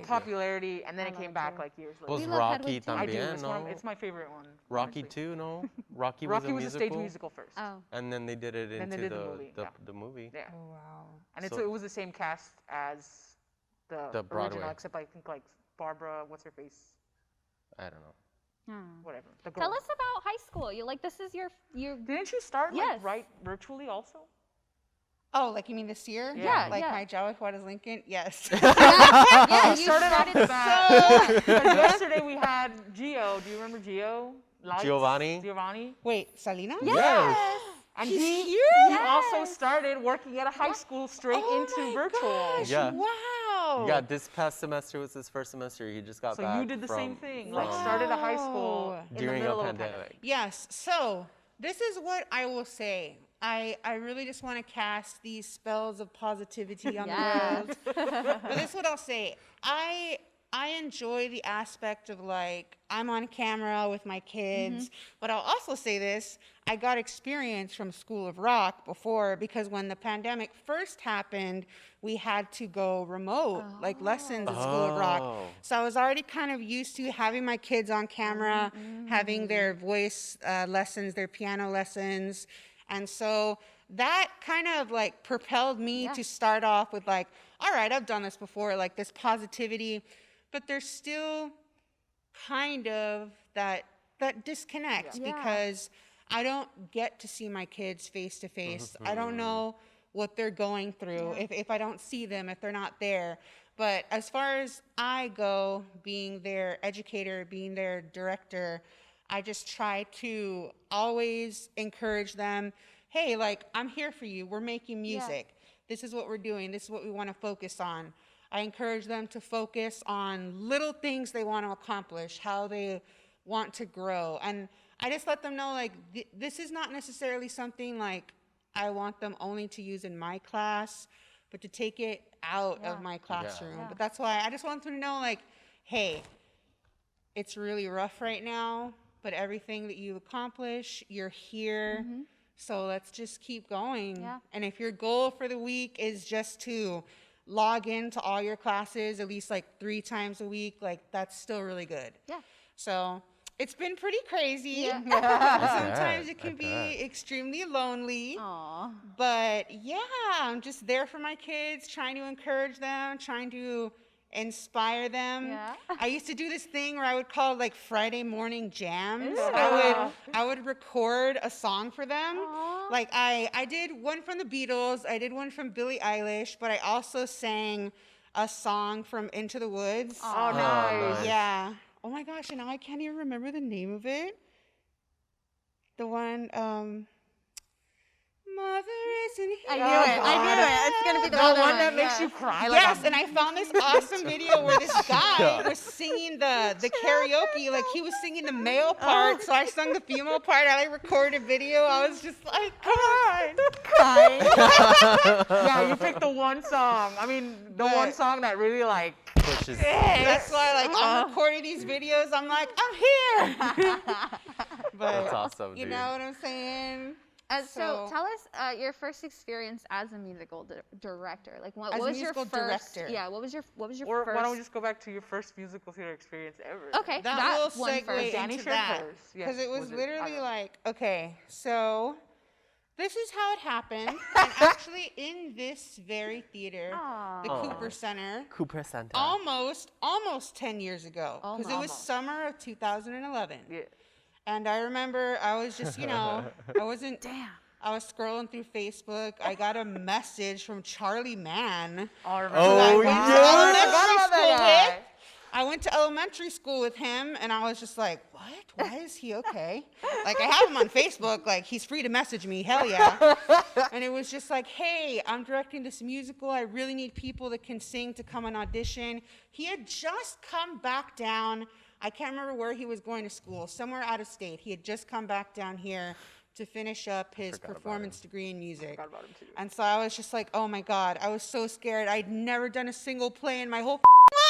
[SPEAKER 2] popularity, and then it came back like years later.
[SPEAKER 3] Was Rocky también?
[SPEAKER 2] I do. It's my favorite one.
[SPEAKER 3] Rocky too, no? Rocky
[SPEAKER 2] was a stage musical first.
[SPEAKER 1] Oh.
[SPEAKER 3] And then they did it into the movie.
[SPEAKER 2] Yeah. Oh, wow. And it was the same cast as the original, except I think like Barbara, what's her face?
[SPEAKER 3] I don't know.
[SPEAKER 2] Whatever.
[SPEAKER 1] Tell us about high school. This is your.
[SPEAKER 2] Didn't you start right virtually also?
[SPEAKER 4] Oh, like you mean this year?
[SPEAKER 1] Yeah.
[SPEAKER 4] Like my job with Juarez-Lincoln? Yes.
[SPEAKER 1] Yeah, you started off with
[SPEAKER 2] that. Yesterday we had Gio. Do you remember Gio?
[SPEAKER 3] Giovanni?
[SPEAKER 4] Wait, Salina?
[SPEAKER 3] Yes.
[SPEAKER 2] And he also started working at a high school straight into virtual.
[SPEAKER 4] Gosh, yeah. Wow.
[SPEAKER 3] Yeah, this past semester was his first semester. He just got back.
[SPEAKER 2] So you did the same thing, like started a high school
[SPEAKER 3] during a pandemic.
[SPEAKER 4] Yes. So this is what I will say. I really just want to cast these spells of positivity on the world. But this is what I'll say. I enjoy the aspect of like, I'm on camera with my kids, but I'll also say this, I got experience from School of Rock before, because when the pandemic first happened, we had to go remote, like lessons at School of Rock. So I was already kind of used to having my kids on camera, having their voice lessons, their piano lessons. And so that kind of like propelled me to start off with like, all right, I've done this before, like this positivity. But there's still kind of that disconnect because I don't get to see my kids face to face. I don't know what they're going through if I don't see them, if they're not there. But as far as I go, being their educator, being their director, I just try to always encourage them. Hey, like, I'm here for you. We're making music. This is what we're doing. This is what we want to focus on. I encourage them to focus on little things they want to accomplish, how they want to grow. And I just let them know, like, this is not necessarily something like I want them only to use in my class, but to take it out of my classroom. But that's why I just want them to know, like, hey, it's really rough right now, but everything that you accomplish, you're here. So let's just keep going. And if your goal for the week is just to log into all your classes at least like 3 times a week, like that's still really good. So it's been pretty crazy. Sometimes it can be extremely lonely. But yeah, I'm just there for my kids, trying to encourage them, trying to inspire them. I used to do this thing where I would call like Friday morning jams. I would record a song for them. Like I did one from the Beatles, I did one from Billie Eilish, but I also sang a song from Into the Woods.
[SPEAKER 2] Oh, nice.
[SPEAKER 4] Yeah. Oh my gosh, and now I can't even remember the name of it. The one, Mother isn't here.
[SPEAKER 1] I knew it. It's going to be the
[SPEAKER 2] one that makes you cry.
[SPEAKER 4] Yes, and I found this awesome video where this guy was singing the karaoke, like he was singing the male part, so I sung the female part. I recorded a video. I was just like, come on.
[SPEAKER 2] Yeah, you picked the one song. I mean, the one song that really like
[SPEAKER 3] pushes.
[SPEAKER 4] That's why, like, I'm recording these videos. I'm like, I'm here. But
[SPEAKER 3] that's awesome, dude.
[SPEAKER 4] You know what I'm saying?
[SPEAKER 1] So tell us your first experience as a musical director. Like, what was your first?
[SPEAKER 4] Director.
[SPEAKER 1] Yeah, what was your first?
[SPEAKER 2] Why don't we just go back to your first musical theater experience ever?
[SPEAKER 1] Okay,
[SPEAKER 4] that will segue into that because it was literally like, okay, so this is how it happened, and actually in this very theater, the Cooper Center, almost 10 years ago, because it was summer of 2011. And I remember I was just, I wasn't, I was scrolling through Facebook. I got a message from Charlie Mann. I went to elementary school with him, and I was just like, what? Why is he okay? Like, I have him on Facebook. Like, he's free to message me. Hell yeah. And it was just like, hey, I'm directing this musical. I really need people that can sing to come and audition. He had just come back down. I can't remember where he was going to school, somewhere out of state. He had just come back down here to finish up his performance degree in music. I forgot about him too. And so I was just like, oh my God, I was so scared. I'd never done a single play in my whole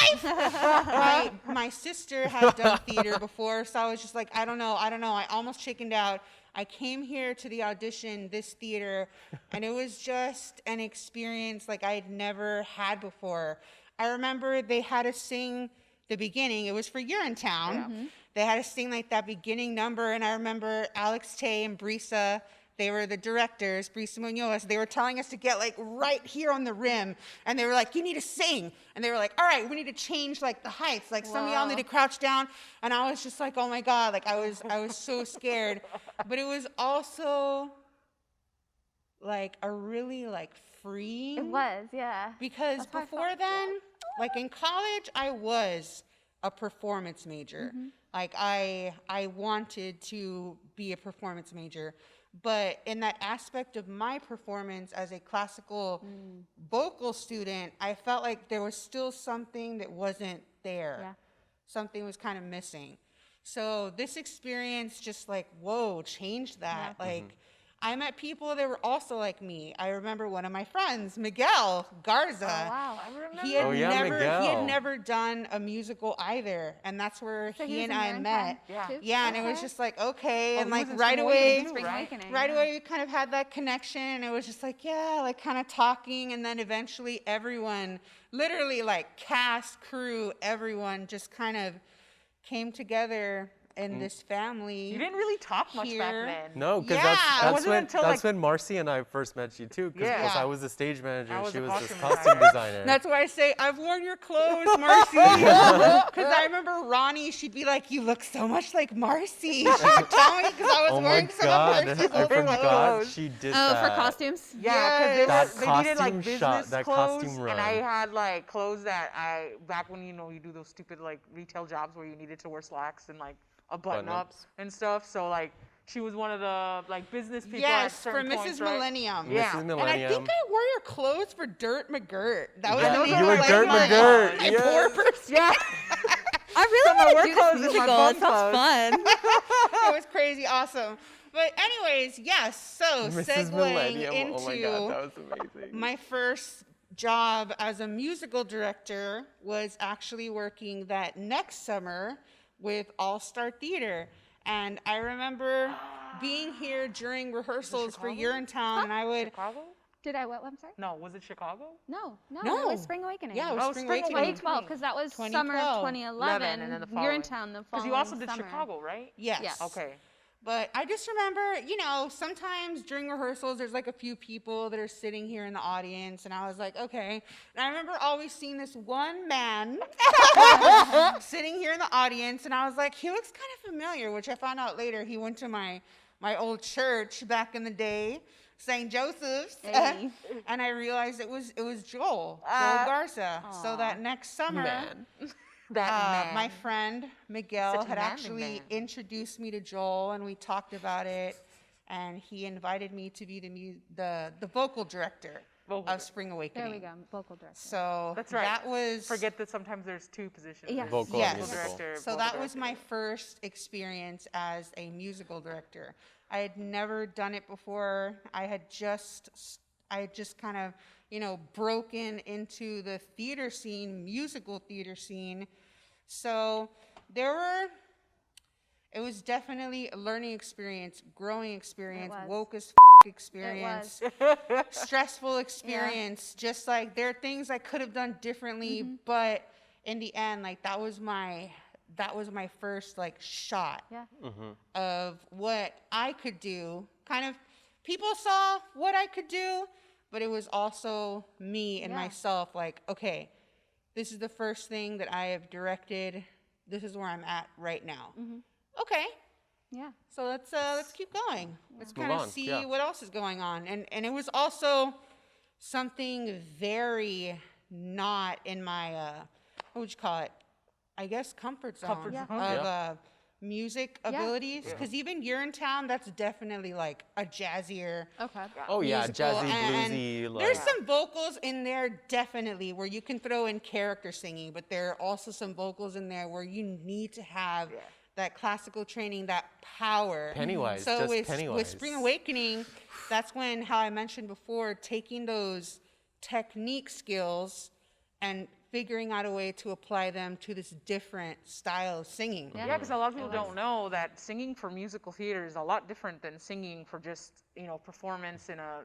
[SPEAKER 4] life. My sister had done theater before, so I was just like, I don't know. I almost chickened out. I came here to the audition, this theater, and it was just an experience like I had never had before. I remember they had us sing the beginning. It was for Urinetown. Yeah. They had us sing like that beginning number, and I remember Alex Tay and Brisa, they were the directors, Brisa Munoz, they were telling us to get like right here on the rim, and they were like, you need to sing. And they were like, all right, we need to change like the heights. Like some of y'all need to crouch down. And I was just like, oh my God, like I was so scared. But it was also like a really like freeing.
[SPEAKER 1] It was, yeah.
[SPEAKER 4] Because before then, like in college, I was a performance major. Like I wanted to be a performance major, but in that aspect of my performance as a classical vocal student, I felt like there was still something that wasn't there. Yeah. Something was kind of missing. So this experience just like, whoa, changed that. Yeah. Like I met people that were also like me. I remember one of my friends, Miguel Garza.
[SPEAKER 1] Oh, wow. I remember.
[SPEAKER 4] He had never done a musical either, and that's where he and I met. Yeah, and it was just like, okay, and like right away we kind of had that connection, and it was just like, yeah, like kind of talking, and then eventually everyone, literally like cast, crew, everyone just kind of came together in this family.
[SPEAKER 2] You didn't really talk much back then.
[SPEAKER 3] No, because that's when Marcy and I first met you too. Because I was the stage manager and she was the costume designer.
[SPEAKER 4] That's why I say, I've worn your clothes, Marcy. Because I remember Ronnie, she'd be like, you look so much like Marcy. She would tell me because I was wearing some of her clothes.
[SPEAKER 3] She did that.
[SPEAKER 1] Oh, for costumes?
[SPEAKER 2] Yeah, because they needed like business
[SPEAKER 3] that
[SPEAKER 2] clothes,
[SPEAKER 3] costume run.
[SPEAKER 2] and I had like clothes that back when you do those stupid like retail jobs where you needed to wear slacks and like a button-up and stuff. So like she was one of the like business people.
[SPEAKER 4] Yes,
[SPEAKER 2] at certain
[SPEAKER 4] for
[SPEAKER 2] points,
[SPEAKER 4] Mrs. Millennium.
[SPEAKER 3] Yeah. Mrs. Millennium.
[SPEAKER 4] And I think I wore your clothes for Dirt McGirt. That was
[SPEAKER 3] you were Dirt McGirt.
[SPEAKER 4] My poor person.
[SPEAKER 2] Yeah.
[SPEAKER 1] I really want to do this musical. It sounds fun.
[SPEAKER 4] It was crazy awesome. But anyways, yes. So
[SPEAKER 3] Mrs.
[SPEAKER 4] segueing into
[SPEAKER 3] oh my God, that was amazing.
[SPEAKER 4] My first job as a musical director was actually working that next summer with All-Star Theater. And I remember being here during rehearsals for Urinetown, and I would...
[SPEAKER 2] Chicago?
[SPEAKER 1] Did I what? I'm sorry?
[SPEAKER 2] No, was it Chicago?
[SPEAKER 1] No, it was Spring Awakening.
[SPEAKER 4] Yeah, it was Spring Awakening.
[SPEAKER 1] 2012, because that was summer of 2011,
[SPEAKER 2] and then the
[SPEAKER 1] Urinetown the following
[SPEAKER 2] because you also did
[SPEAKER 1] summer.
[SPEAKER 2] Chicago, right?
[SPEAKER 4] Yes.
[SPEAKER 2] Okay.
[SPEAKER 4] But I just remember, sometimes during rehearsals, there's like a few people that are sitting here in the audience, and I was like, okay. And I remember always seeing this one man sitting here in the audience, and I was like, he looks kind of familiar, which I found out later. He went to my old church back in the day, St. Joseph's, and I realized it was Joel Garza. So that next summer... my friend Miguel had actually introduced me to Joel, and we talked about it, and he invited me to be the vocal director of Spring Awakening.
[SPEAKER 1] There we go, vocal director.
[SPEAKER 4] So
[SPEAKER 2] that's right.
[SPEAKER 4] That was
[SPEAKER 2] forget that sometimes there's two positions.
[SPEAKER 1] Yes.
[SPEAKER 3] Vocal and musical.
[SPEAKER 4] Director. So that was my first experience as a musical director. I had never done it before. I had just kind of broken into the theater scene, musical theater scene. So it was definitely a learning experience, growing experience, woke as experience, stressful experience. Yeah. Just like there are things I could have done differently, but in the end, like that was my first like shot of what I could do. Kind of people saw what I could do, but it was also me and myself like, okay, this is the first thing that I have directed. This is where I'm at right now. Okay.
[SPEAKER 1] Yeah.
[SPEAKER 4] So let's keep going. Let's kind of see what else is going on. And it was also something very not in my what would you call it? I guess comfort zone of music abilities, because even Urinetown, that's definitely like a jazzier
[SPEAKER 3] jazzy, bluesy.
[SPEAKER 4] There's some vocals in there definitely where you can throw in character singing, but there are also some vocals in there where you need to have that classical training, that power.
[SPEAKER 3] Pennywise,
[SPEAKER 4] so
[SPEAKER 3] just
[SPEAKER 4] with,
[SPEAKER 3] Pennywise.
[SPEAKER 4] With Spring Awakening, that's when, how I mentioned before, taking those technique skills and figuring out a way to apply them to this different style of singing.
[SPEAKER 2] Yeah, because a lot of people don't know that singing for musical theater is a lot different than singing for just, performance in a,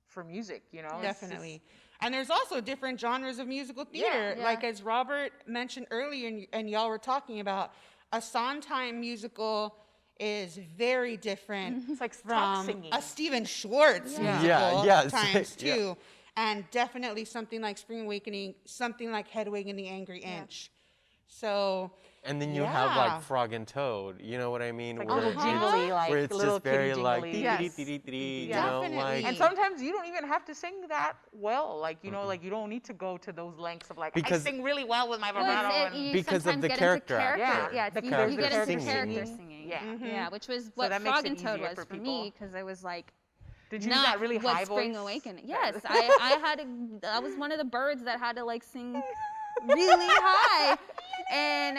[SPEAKER 2] for music,
[SPEAKER 4] Definitely. And there's also different genres of musical theater.
[SPEAKER 1] Yeah.
[SPEAKER 4] Like as Robert mentioned earlier, and y'all were talking about, a Sondheim musical is very different
[SPEAKER 2] it's like
[SPEAKER 4] from
[SPEAKER 2] singing.
[SPEAKER 4] a Stephen Schwartz musical times two. And definitely something like Spring Awakening, something like Hedwig and the Angry Inch. So.
[SPEAKER 3] And then you have like Frog and Toad, you know what I mean?
[SPEAKER 2] Like
[SPEAKER 3] where
[SPEAKER 2] little jingly, like
[SPEAKER 3] where it's
[SPEAKER 2] little
[SPEAKER 3] just very
[SPEAKER 2] kitty
[SPEAKER 3] like
[SPEAKER 2] jingly.
[SPEAKER 3] you know, like.
[SPEAKER 2] And sometimes you don't even have to sing that well, like like you don't need to go to those lengths of like I sing really well with my vibrato.
[SPEAKER 3] Because of the character.
[SPEAKER 1] You get into character singing.
[SPEAKER 2] Yeah,
[SPEAKER 1] which was what Frog and Toad was for me, because I was like.
[SPEAKER 2] Did you use that really high voice?
[SPEAKER 1] Spring Awakening. Yes, I was one of the birds that had to like sing really high, and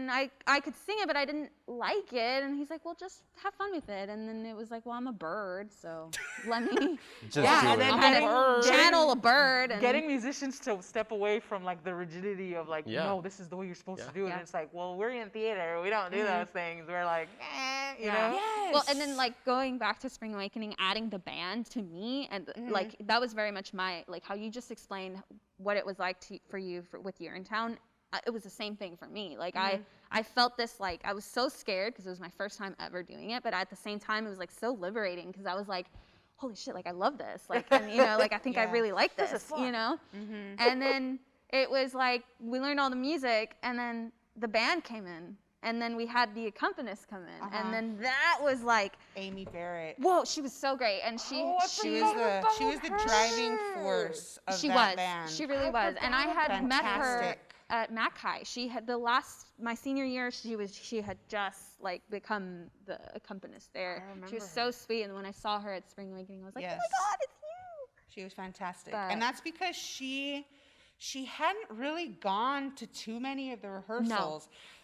[SPEAKER 1] I could sing it, but I didn't like it. And he's like, well, just have fun with it. And then it was like, well, I'm a bird, so let me
[SPEAKER 3] I'm
[SPEAKER 1] gonna channel a bird. And
[SPEAKER 2] getting musicians to step away from like the rigidity of like, no, this is the way you're supposed to do it. And it's like, well, we're in theater, we don't do those things. We're like, you know.
[SPEAKER 4] Yes.
[SPEAKER 1] Well, and then like going back to Spring Awakening, adding the band to me, and like that was very much my like how you just explained what it was like for you with Urinetown. It was the same thing for me. Like I felt this like I was so scared because it was my first time ever doing it, but at the same time it was like so liberating because I was like, holy shit, like I love this, like, and like I think I really like this, And then it was like we learned all the music, and then the band came in. And then we had the accompanist come in, and then that was like
[SPEAKER 4] Amy Barrett.
[SPEAKER 1] Whoa, she was so great, and she was
[SPEAKER 4] the driving force of that band.
[SPEAKER 1] She really was, and I had met her at Mac High. She had my senior year. She had just like become the accompanist there. She was so sweet, and when I saw her at Spring Awakening, I was like, oh my God, it's you.
[SPEAKER 4] She was fantastic, and that's because she hadn't really gone to too many of the rehearsals. No.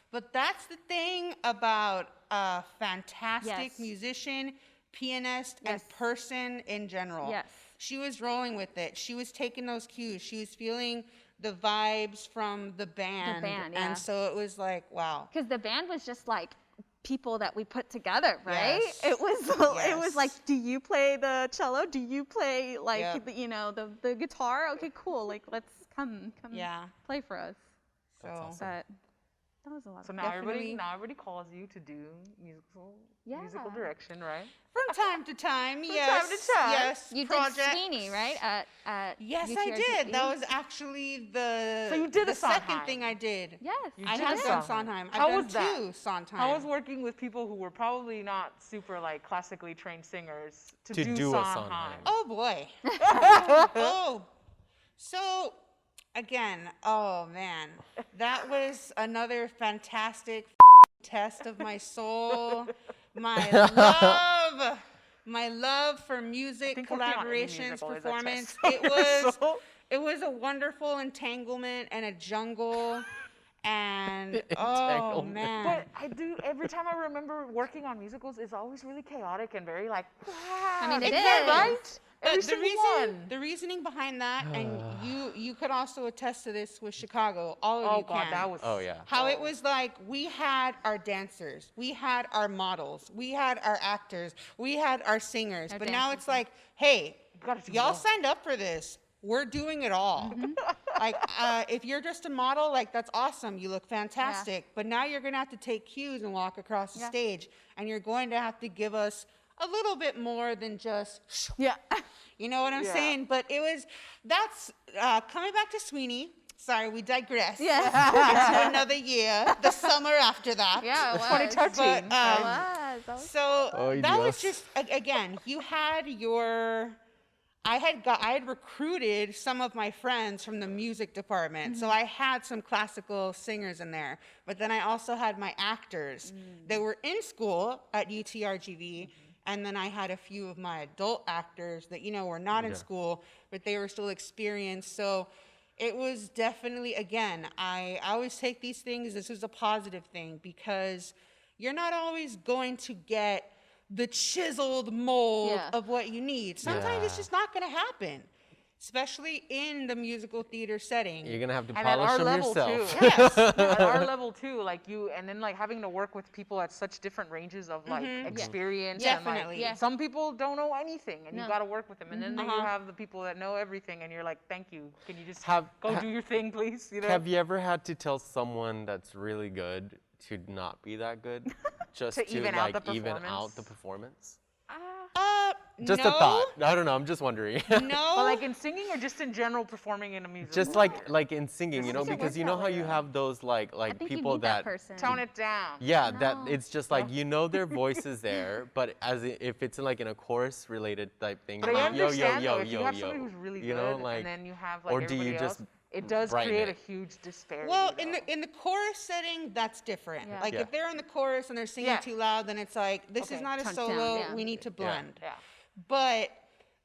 [SPEAKER 4] But that's the thing about a fantastic musician, pianist, and person in general.
[SPEAKER 1] Yes.
[SPEAKER 4] She was rolling with it. She was taking those cues. She was feeling the vibes from the band. And so it was like, wow.
[SPEAKER 1] Because the band was just like people that we put together, right?
[SPEAKER 4] Yes.
[SPEAKER 1] It was like, do you play the cello? Do you play like the guitar? Okay, cool. Like let's come play for us.
[SPEAKER 4] So
[SPEAKER 1] awesome. That was a lot.
[SPEAKER 2] So now everybody calls you to do musical direction, right?
[SPEAKER 4] From time to time,
[SPEAKER 1] yes. You did Sweeney, right?
[SPEAKER 4] Yes,
[SPEAKER 1] UTRGV.
[SPEAKER 4] I did. That was actually the second thing I did.
[SPEAKER 1] Yes,
[SPEAKER 4] I have done Sondheim.
[SPEAKER 2] How
[SPEAKER 4] I've
[SPEAKER 2] was
[SPEAKER 4] done
[SPEAKER 2] that?
[SPEAKER 4] two Sondheim.
[SPEAKER 2] I was working with people who were probably not super like classically trained singers to do Sondheim.
[SPEAKER 4] Oh boy. So. Again, oh man, that was another fantastic test of my soul, my love for music, collaborations, performance. It was a wonderful entanglement and a jungle, and oh man.
[SPEAKER 2] But every time I remember working on musicals, it's always really chaotic and very like.
[SPEAKER 1] I mean, it is
[SPEAKER 2] right.
[SPEAKER 4] The reasoning behind that, and you could also attest to this with Chicago. All of you can.
[SPEAKER 2] That was.
[SPEAKER 3] Oh yeah.
[SPEAKER 4] How it was like we had our dancers, we had our models, we had our actors, we had our singers, but now it's like, hey, y'all signed up for this. We're doing it all. Like, if you're just a model, like that's awesome. You look fantastic. Yeah. But now you're gonna have to take cues and walk across the stage, and you're going to have to give us a little bit more than just you know what I'm saying? But that's coming back to Sweeney. Sorry, we digress. Into another year, the summer after that.
[SPEAKER 1] Yeah, it was.
[SPEAKER 2] 2013.
[SPEAKER 4] But, that was just again, you had I had recruited some of my friends from the music department. So I had some classical singers in there. But then I also had my actors. They were in school at UTRGV. And then I had a few of my adult actors that, were not in school, but they were still experienced. So It was definitely, again, I always take these things, this is a positive thing, because you're not always going to get the chiseled mold of what you need. Sometimes it's just not going to happen, especially in the musical theater setting.
[SPEAKER 3] You're gonna have to
[SPEAKER 2] and
[SPEAKER 3] polish
[SPEAKER 2] at our
[SPEAKER 3] them
[SPEAKER 2] level
[SPEAKER 3] yourself.
[SPEAKER 2] too. Yes, at our level too. Like and then like having to work with people at such different ranges of like experience.
[SPEAKER 4] Definitely.
[SPEAKER 2] And like, some people don't know anything, and you got to work with them. And then you have the people that know everything, and you're like, thank you. Can you just go do your thing, please? You know?
[SPEAKER 3] Have you ever had to tell someone that's really good to not be that good, just to
[SPEAKER 2] even
[SPEAKER 3] like
[SPEAKER 2] out the
[SPEAKER 3] even out the performance? Just
[SPEAKER 4] no.
[SPEAKER 3] a thought. I don't know. I'm just wondering.
[SPEAKER 4] No.
[SPEAKER 2] But like in singing or just in general performing in a musical?
[SPEAKER 3] Just like in singing, you know,
[SPEAKER 1] think it
[SPEAKER 3] because
[SPEAKER 1] works
[SPEAKER 3] you know
[SPEAKER 1] that
[SPEAKER 3] how
[SPEAKER 1] way,
[SPEAKER 3] you
[SPEAKER 1] though.
[SPEAKER 3] have those like
[SPEAKER 1] I think
[SPEAKER 3] people
[SPEAKER 1] you need that person.
[SPEAKER 2] Tone it down.
[SPEAKER 3] Yeah,
[SPEAKER 1] No.
[SPEAKER 3] that it's just like you know their voice is there, but if it's like in a chorus related type thing,
[SPEAKER 2] But I
[SPEAKER 3] like, yo
[SPEAKER 2] understand
[SPEAKER 3] yo
[SPEAKER 2] though, if you
[SPEAKER 3] yo
[SPEAKER 2] have
[SPEAKER 3] yo,
[SPEAKER 2] somebody who's really
[SPEAKER 3] you
[SPEAKER 2] good,
[SPEAKER 3] know, like,
[SPEAKER 2] and then you have like
[SPEAKER 3] or do
[SPEAKER 2] everybody
[SPEAKER 3] you just
[SPEAKER 2] else, it does
[SPEAKER 3] brighten
[SPEAKER 2] create
[SPEAKER 3] it?
[SPEAKER 2] a huge disparity.
[SPEAKER 4] Well,
[SPEAKER 2] though.
[SPEAKER 4] in the chorus setting, that's different.
[SPEAKER 1] Yeah.
[SPEAKER 4] Like
[SPEAKER 3] Yeah.
[SPEAKER 4] if they're in the chorus and they're singing too loud, then it's like, this is not a
[SPEAKER 1] Tone it
[SPEAKER 4] solo,
[SPEAKER 1] down,
[SPEAKER 4] we need to blend.
[SPEAKER 2] Yeah.
[SPEAKER 4] But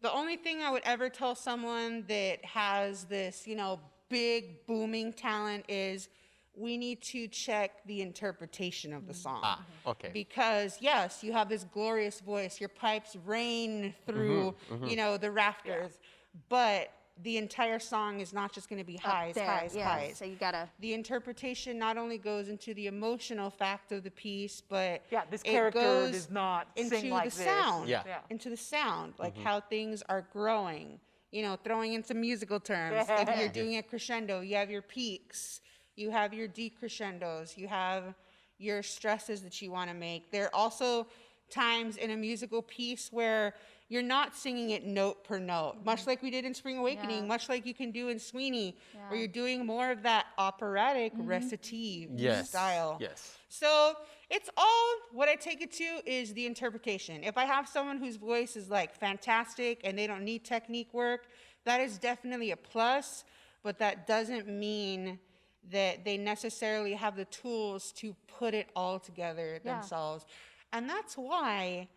[SPEAKER 4] the only thing I would ever tell someone that has this, you know, big booming talent is we need to check the interpretation of the song.
[SPEAKER 3] Ah, okay.
[SPEAKER 4] Because yes, you have this glorious voice, your pipes rain through, you know, the rafters, but the entire song is not just going to be highs, highs, highs.
[SPEAKER 1] So you gotta.
[SPEAKER 4] The interpretation not only goes into the emotional fact of the piece, but
[SPEAKER 2] This
[SPEAKER 4] it
[SPEAKER 2] character
[SPEAKER 4] goes
[SPEAKER 2] does not
[SPEAKER 4] into
[SPEAKER 2] sing like
[SPEAKER 4] the
[SPEAKER 2] this.
[SPEAKER 4] sound,
[SPEAKER 3] Yeah.
[SPEAKER 4] into the sound, like how things are growing. You know, throwing in some musical terms. If you're doing a crescendo, you have your peaks, you have your decrescendos, you have your stresses that you want to make. There are also times in a musical piece where you're not singing it note per note, much like we did in Spring Awakening, much like you can do in Sweeney, where you're doing more of that operatic recitative style.
[SPEAKER 3] Yes.
[SPEAKER 4] So it's all, what I take it to is the interpretation. If I have someone whose voice is like fantastic and they don't need technique work, that is definitely a plus, but that doesn't mean that they necessarily have the tools to put it all together themselves. And that's why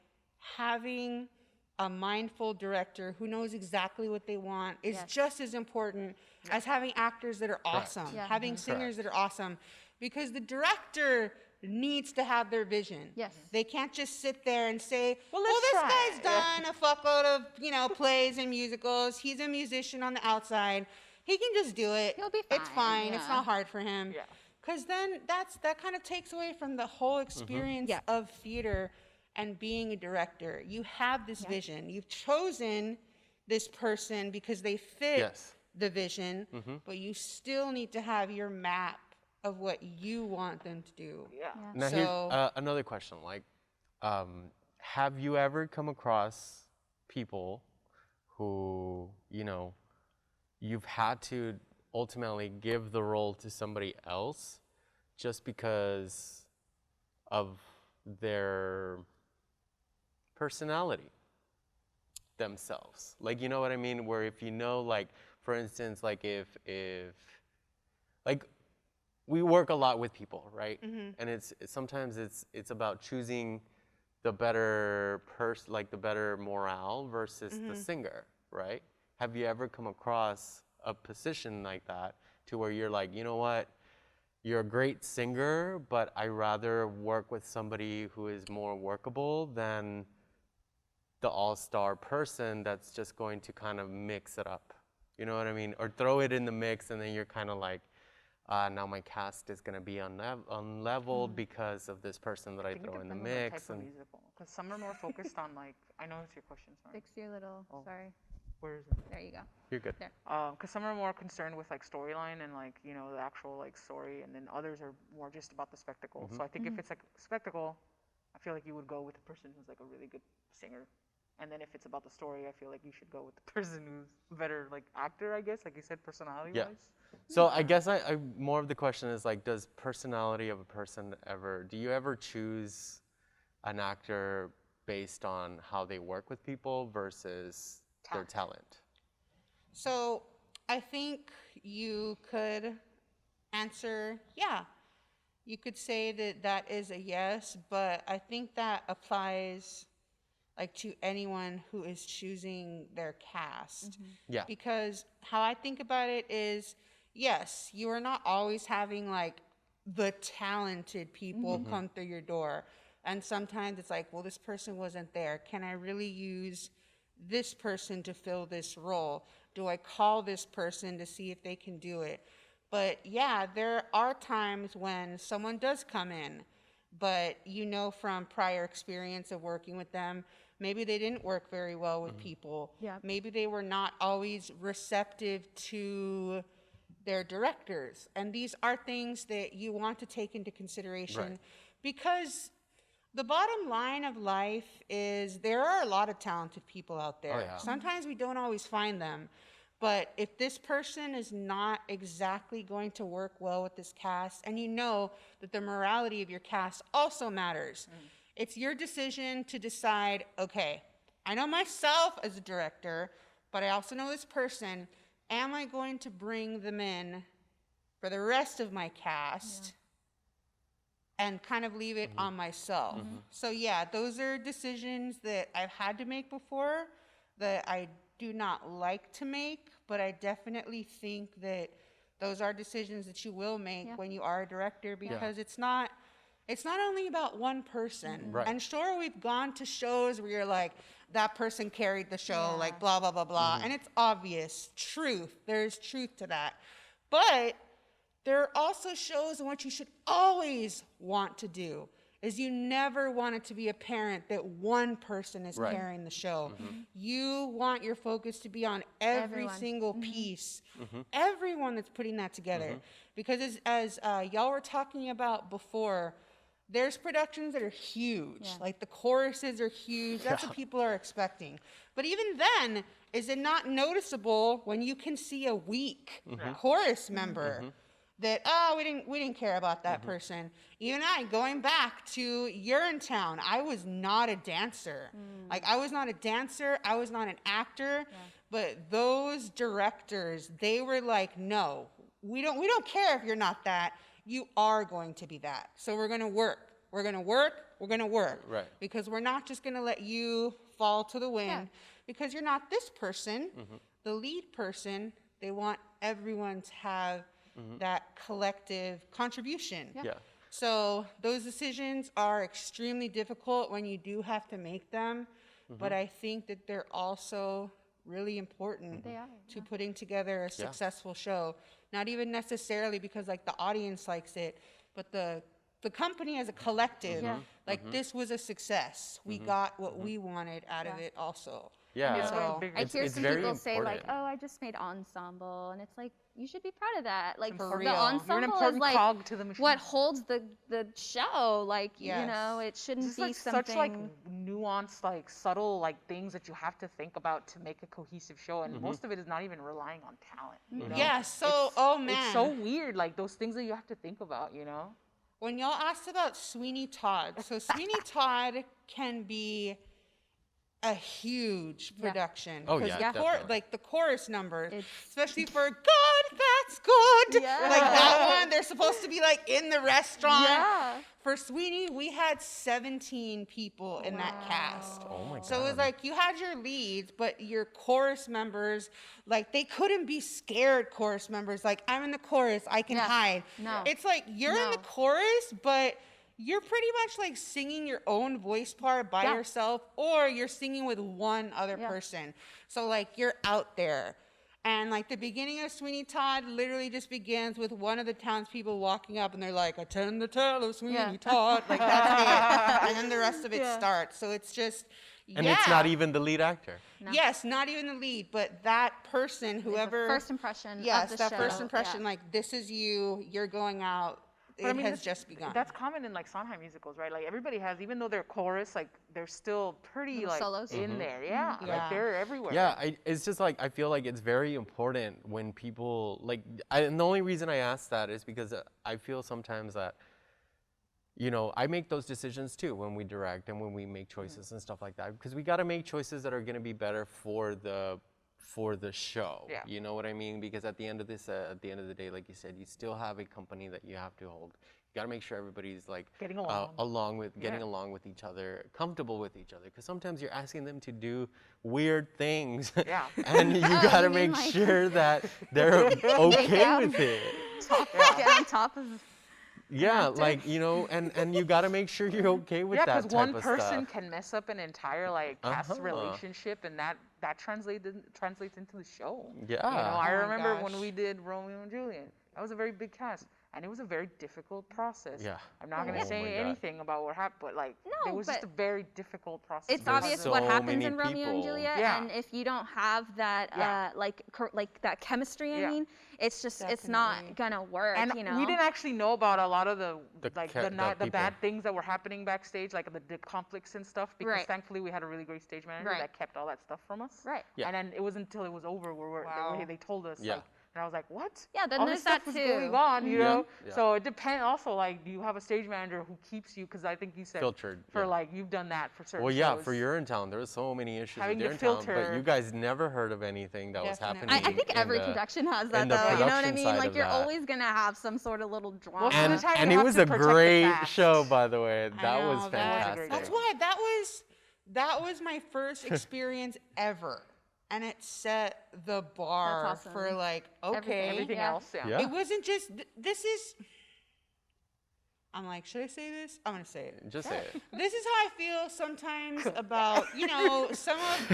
[SPEAKER 4] having a mindful director who knows exactly what they want is just as important as having actors that are awesome, having singers that are awesome, because the director needs to have their vision.
[SPEAKER 1] Yes.
[SPEAKER 4] They can't just sit there and say, well,
[SPEAKER 2] let's
[SPEAKER 4] this
[SPEAKER 2] try.
[SPEAKER 4] guy's done a fuckload of, you know, plays and musicals. He's a musician on the outside. He can just do it.
[SPEAKER 1] He'll be
[SPEAKER 4] It's
[SPEAKER 1] fine,
[SPEAKER 4] fine. It's not hard for him.
[SPEAKER 2] Yeah.
[SPEAKER 4] Because then that kind of takes away from the whole experience of theater and being a director. You have this vision. You've chosen this person because they fit the vision, but you still need to have your map of what you want them to do.
[SPEAKER 3] Now here's another question. Like, have you ever come across people who, you know, you've had to ultimately give the role to somebody else just because of their personality themselves? Like, you know what I mean? Where if you know, like, for instance, like if like we work a lot with people, right? And sometimes it's about choosing the better person, like the better morale versus the singer, right? Have you ever come across a position like that to where you're like, you know what, you're a great singer, but I rather work with somebody who is more workable than the all-star person that's just going to kind of mix it up. You know what I mean? Or throw it in the mix and then you're kind of like, now my cast is going to be unleveled because of this person that I throw in the mix.
[SPEAKER 2] Because some are more focused on like, I know it's your question, sorry.
[SPEAKER 1] Fix your little, sorry.
[SPEAKER 2] Where is it?
[SPEAKER 1] There you go.
[SPEAKER 3] You're good.
[SPEAKER 1] There.
[SPEAKER 2] Because some are more concerned with like storyline and like, you know, the actual like story, and then others are more just about the spectacle. So I think if it's like spectacle, I feel like you would go with the person who's like a really good singer. And then if it's about the story, I feel like you should go with the person who's a better like actor, I guess, like you said, personality-wise.
[SPEAKER 3] So I guess I more of the question is like, does personality of a person do you ever choose an actor based on how they work with people versus their talent?
[SPEAKER 4] So I think you could answer, you could say that is a yes, but I think that applies like to anyone who is choosing their cast.
[SPEAKER 3] Yeah.
[SPEAKER 4] Because how I think about it is, yes, you are not always having like the talented people come through your door. And sometimes it's like, well, this person wasn't there. Can I really use this person to fill this role? Do I call this person to see if they can do it? But yeah, there are times when someone does come in, but you know from prior experience of working with them, maybe they didn't work very well with people.
[SPEAKER 1] Yeah.
[SPEAKER 4] Maybe they were not always receptive to their directors. And these are things that you want to take into consideration because the bottom line of life is there are a lot of talented people out there.
[SPEAKER 3] Oh, yeah.
[SPEAKER 4] Sometimes we don't always find them. But if this person is not exactly going to work well with this cast, and you know that the morality of your cast also matters, it's your decision to decide, okay, I know myself as a director, but I also know this person. Am I going to bring them in for the rest of my cast and kind of leave it on myself? So yeah, those are decisions that I've had to make before that I do not like to make, but I definitely think that those are decisions that you will make when you are a director, because it's not only about one person. And sure, we've gone to shows where you're like, that person carried the show, like blah, blah, blah, blah. And it's obvious, truth. There's truth to that. But there are also shows in which you should always want to do is you never want it to be apparent that one person is carrying the show. You want your focus to be on every single piece, everyone that's putting that together. Because as y'all were talking about before, there's productions that are huge. Like the choruses are huge. That's what people are expecting. But even then, is it not noticeable when you can see a weak chorus member that, oh, we didn't care about that person. Even going back to Urinetown, I was not a dancer. Like, I was not a dancer, I was not an actor, but those directors, they were like, no, we don't care if you're not that. You are going to be that. So we're gonna work. We're gonna work. We're gonna work.
[SPEAKER 3] Right.
[SPEAKER 4] Because we're not just gonna let you fall to the wind because you're not this person, the lead person. They want everyone to have that collective contribution. So those decisions are extremely difficult when you do have to make them, but I think that they're also really important to putting together a successful show. Not even necessarily because like the audience likes it, but the company as a collective, like this was a success. We got what we wanted out of it also.
[SPEAKER 3] Yeah,
[SPEAKER 4] So
[SPEAKER 1] I hear some
[SPEAKER 3] very
[SPEAKER 1] people say like,
[SPEAKER 3] important.
[SPEAKER 1] "Oh, I just made ensemble," and it's like you should be proud of that. Like
[SPEAKER 2] For
[SPEAKER 1] the
[SPEAKER 2] real.
[SPEAKER 1] ensemble
[SPEAKER 2] You're an important
[SPEAKER 1] is like
[SPEAKER 2] cog to the machine.
[SPEAKER 1] what holds the show. Like you
[SPEAKER 4] Yes.
[SPEAKER 1] know, it shouldn't
[SPEAKER 2] It's
[SPEAKER 1] be
[SPEAKER 2] like
[SPEAKER 1] something.
[SPEAKER 2] such like nuanced, like subtle, like things that you have to think about to make a cohesive show, and most of it is not even relying on talent. You know?
[SPEAKER 4] yeah, so
[SPEAKER 2] It's-
[SPEAKER 4] oh man,
[SPEAKER 2] it's so weird. Like those things that you have to think about. You know.
[SPEAKER 4] when y'all asked about Sweeney Todd, so Sweeney Todd can be a huge production.
[SPEAKER 3] Oh,
[SPEAKER 4] 'Cause
[SPEAKER 3] yeah,
[SPEAKER 4] the
[SPEAKER 3] definitely.
[SPEAKER 4] like the chorus numbers,
[SPEAKER 1] It's-
[SPEAKER 4] especially for God, that's good.
[SPEAKER 1] Yeah.
[SPEAKER 4] Like that one, they're supposed to be like in the restaurant.
[SPEAKER 1] Yeah.
[SPEAKER 4] For Sweeney, we had 17 people in that cast.
[SPEAKER 3] Oh my God.
[SPEAKER 4] So it was like you had your leads, but your chorus members, like they couldn't be scared chorus members. Like, I'm in the chorus, I can hide.
[SPEAKER 1] No.
[SPEAKER 4] It's like you're in the chorus, but you're pretty much like singing your own voice part by yourself, or you're singing with one other person. So like you're out there. And like the beginning of Sweeney Todd literally just begins with one of the townspeople walking up and they're like, "Attend the tale of Sweeney Todd." Like that's it. And then the rest of it starts. So it's just,
[SPEAKER 3] And it's not even the lead actor.
[SPEAKER 1] No.
[SPEAKER 4] Yes, not even the lead, but that person, whoever.
[SPEAKER 1] First impression.
[SPEAKER 4] Yes,
[SPEAKER 1] of the
[SPEAKER 4] that
[SPEAKER 1] show.
[SPEAKER 4] first impression, like this is you, you're going out.
[SPEAKER 2] But
[SPEAKER 4] It has
[SPEAKER 2] that's-
[SPEAKER 4] just begun.
[SPEAKER 2] That's common in like Sondheim musicals, right? Like everybody has, even though they're chorus, like they're still pretty
[SPEAKER 1] Little
[SPEAKER 2] like
[SPEAKER 1] solos.
[SPEAKER 2] in there. Yeah,
[SPEAKER 4] Yeah.
[SPEAKER 2] like they're everywhere.
[SPEAKER 3] Yeah, it's just like I feel like it's very important when people like. And the only reason I ask that is because I feel sometimes that, you know, I make those decisions too when we direct and when we make choices and stuff like that, because we got to make choices that are going to be better for the show.
[SPEAKER 2] Yeah.
[SPEAKER 3] You know what I mean? Because at the end of the day, like you said, you still have a company that you have to hold got to make sure everybody's like
[SPEAKER 2] getting along,
[SPEAKER 3] along with each other, comfortable with each other. Because sometimes you're asking them to do weird things, and you got to make sure that they're okay with it.
[SPEAKER 1] Get on top of.
[SPEAKER 3] Yeah, like, you know, and you got to make sure you're okay with that type of stuff. Yeah,
[SPEAKER 2] because one person can mess up an entire like cast relationship, and that translates into the show.
[SPEAKER 3] Yeah.
[SPEAKER 2] You know, I remember when we did Romeo and Juliet. That was a very big cast, and it was a very difficult process.
[SPEAKER 3] Yeah.
[SPEAKER 2] I'm not gonna say anything about what happened, but like it was just a very difficult process.
[SPEAKER 1] It's obvious what happens in Romeo and Juliet, and if you don't have that like that chemistry, I mean, it's just it's not gonna work.
[SPEAKER 2] And
[SPEAKER 1] you know,
[SPEAKER 2] we didn't actually know about a lot of the bad things that were happening backstage, like the conflicts and stuff, because thankfully we had a really great stage manager that kept all that stuff from us.
[SPEAKER 1] Right.
[SPEAKER 2] Yeah. And then it wasn't until it was over where they told us like. And I was like, what?
[SPEAKER 1] Yeah, then
[SPEAKER 2] all
[SPEAKER 1] there's
[SPEAKER 2] this stuff
[SPEAKER 1] that
[SPEAKER 2] was
[SPEAKER 1] too.
[SPEAKER 2] going on, you know? Yeah. So it depends also, like, do you have a stage manager who keeps you, because I think you said
[SPEAKER 3] filtered
[SPEAKER 2] for like, you've done that for certain
[SPEAKER 3] shows.
[SPEAKER 2] shows.
[SPEAKER 3] For Urinetown, there were so many issues
[SPEAKER 2] having
[SPEAKER 3] with
[SPEAKER 2] Urinetown,
[SPEAKER 3] but you guys never heard of anything that was happening.
[SPEAKER 1] I think every production has that though, you know what I mean? Like you're always gonna have some sort of little drama.
[SPEAKER 3] And it was a great show, by the way. That was fantastic.
[SPEAKER 4] That's why that was my first experience ever. And it set the bar for like, okay.
[SPEAKER 2] Everything else,
[SPEAKER 4] It wasn't just, I'm like, should I say this? I'm going to say it.
[SPEAKER 3] Just say it.
[SPEAKER 4] This is how I feel sometimes about, you know, some of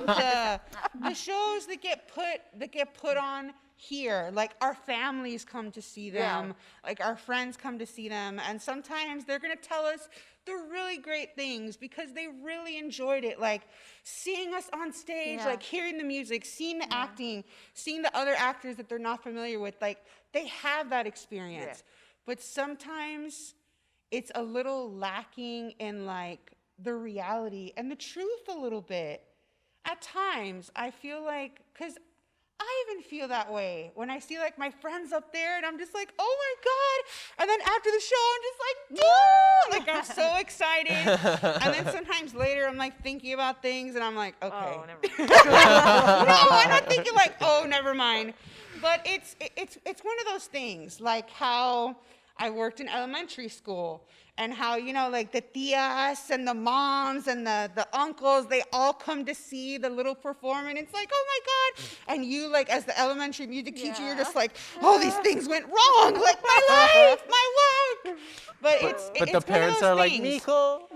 [SPEAKER 4] the shows that get put on here. Like our families come to see them, like our friends come to see them. And sometimes they're going to tell us the really great things because they really enjoyed it, like seeing us on stage, like hearing the music, seeing the acting, seeing the other actors that they're not familiar with, like they have that experience. But sometimes it's a little lacking in like the reality and the truth a little bit. At times, I feel like, because I even feel that way when I see like my friends up there and I'm just like, oh my God. And then after the show, I'm just like, dude, like I'm so excited. And then sometimes later I'm like thinking about things and I'm like, okay.
[SPEAKER 2] Oh, never mind.
[SPEAKER 4] No, I'm not thinking like, oh, never mind. But it's one of those things, like how I worked in elementary school and how, you know, like the tias and the moms and the uncles, they all come to see the little performance. It's like, oh my God. And you, like, as the elementary music teacher, you're just like, oh, these things went wrong. Like, my life, my work. But
[SPEAKER 3] the parents are like, Nico.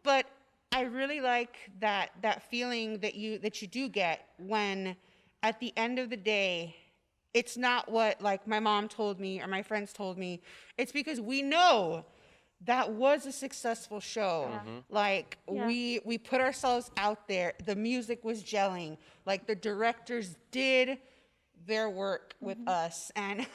[SPEAKER 4] But I really like that feeling that you do get when, at the end of the day, it's not what like my mom told me or my friends told me. It's because we know that was a successful show. Like we put ourselves out there. The music was gelling. Like the directors did their work with us. And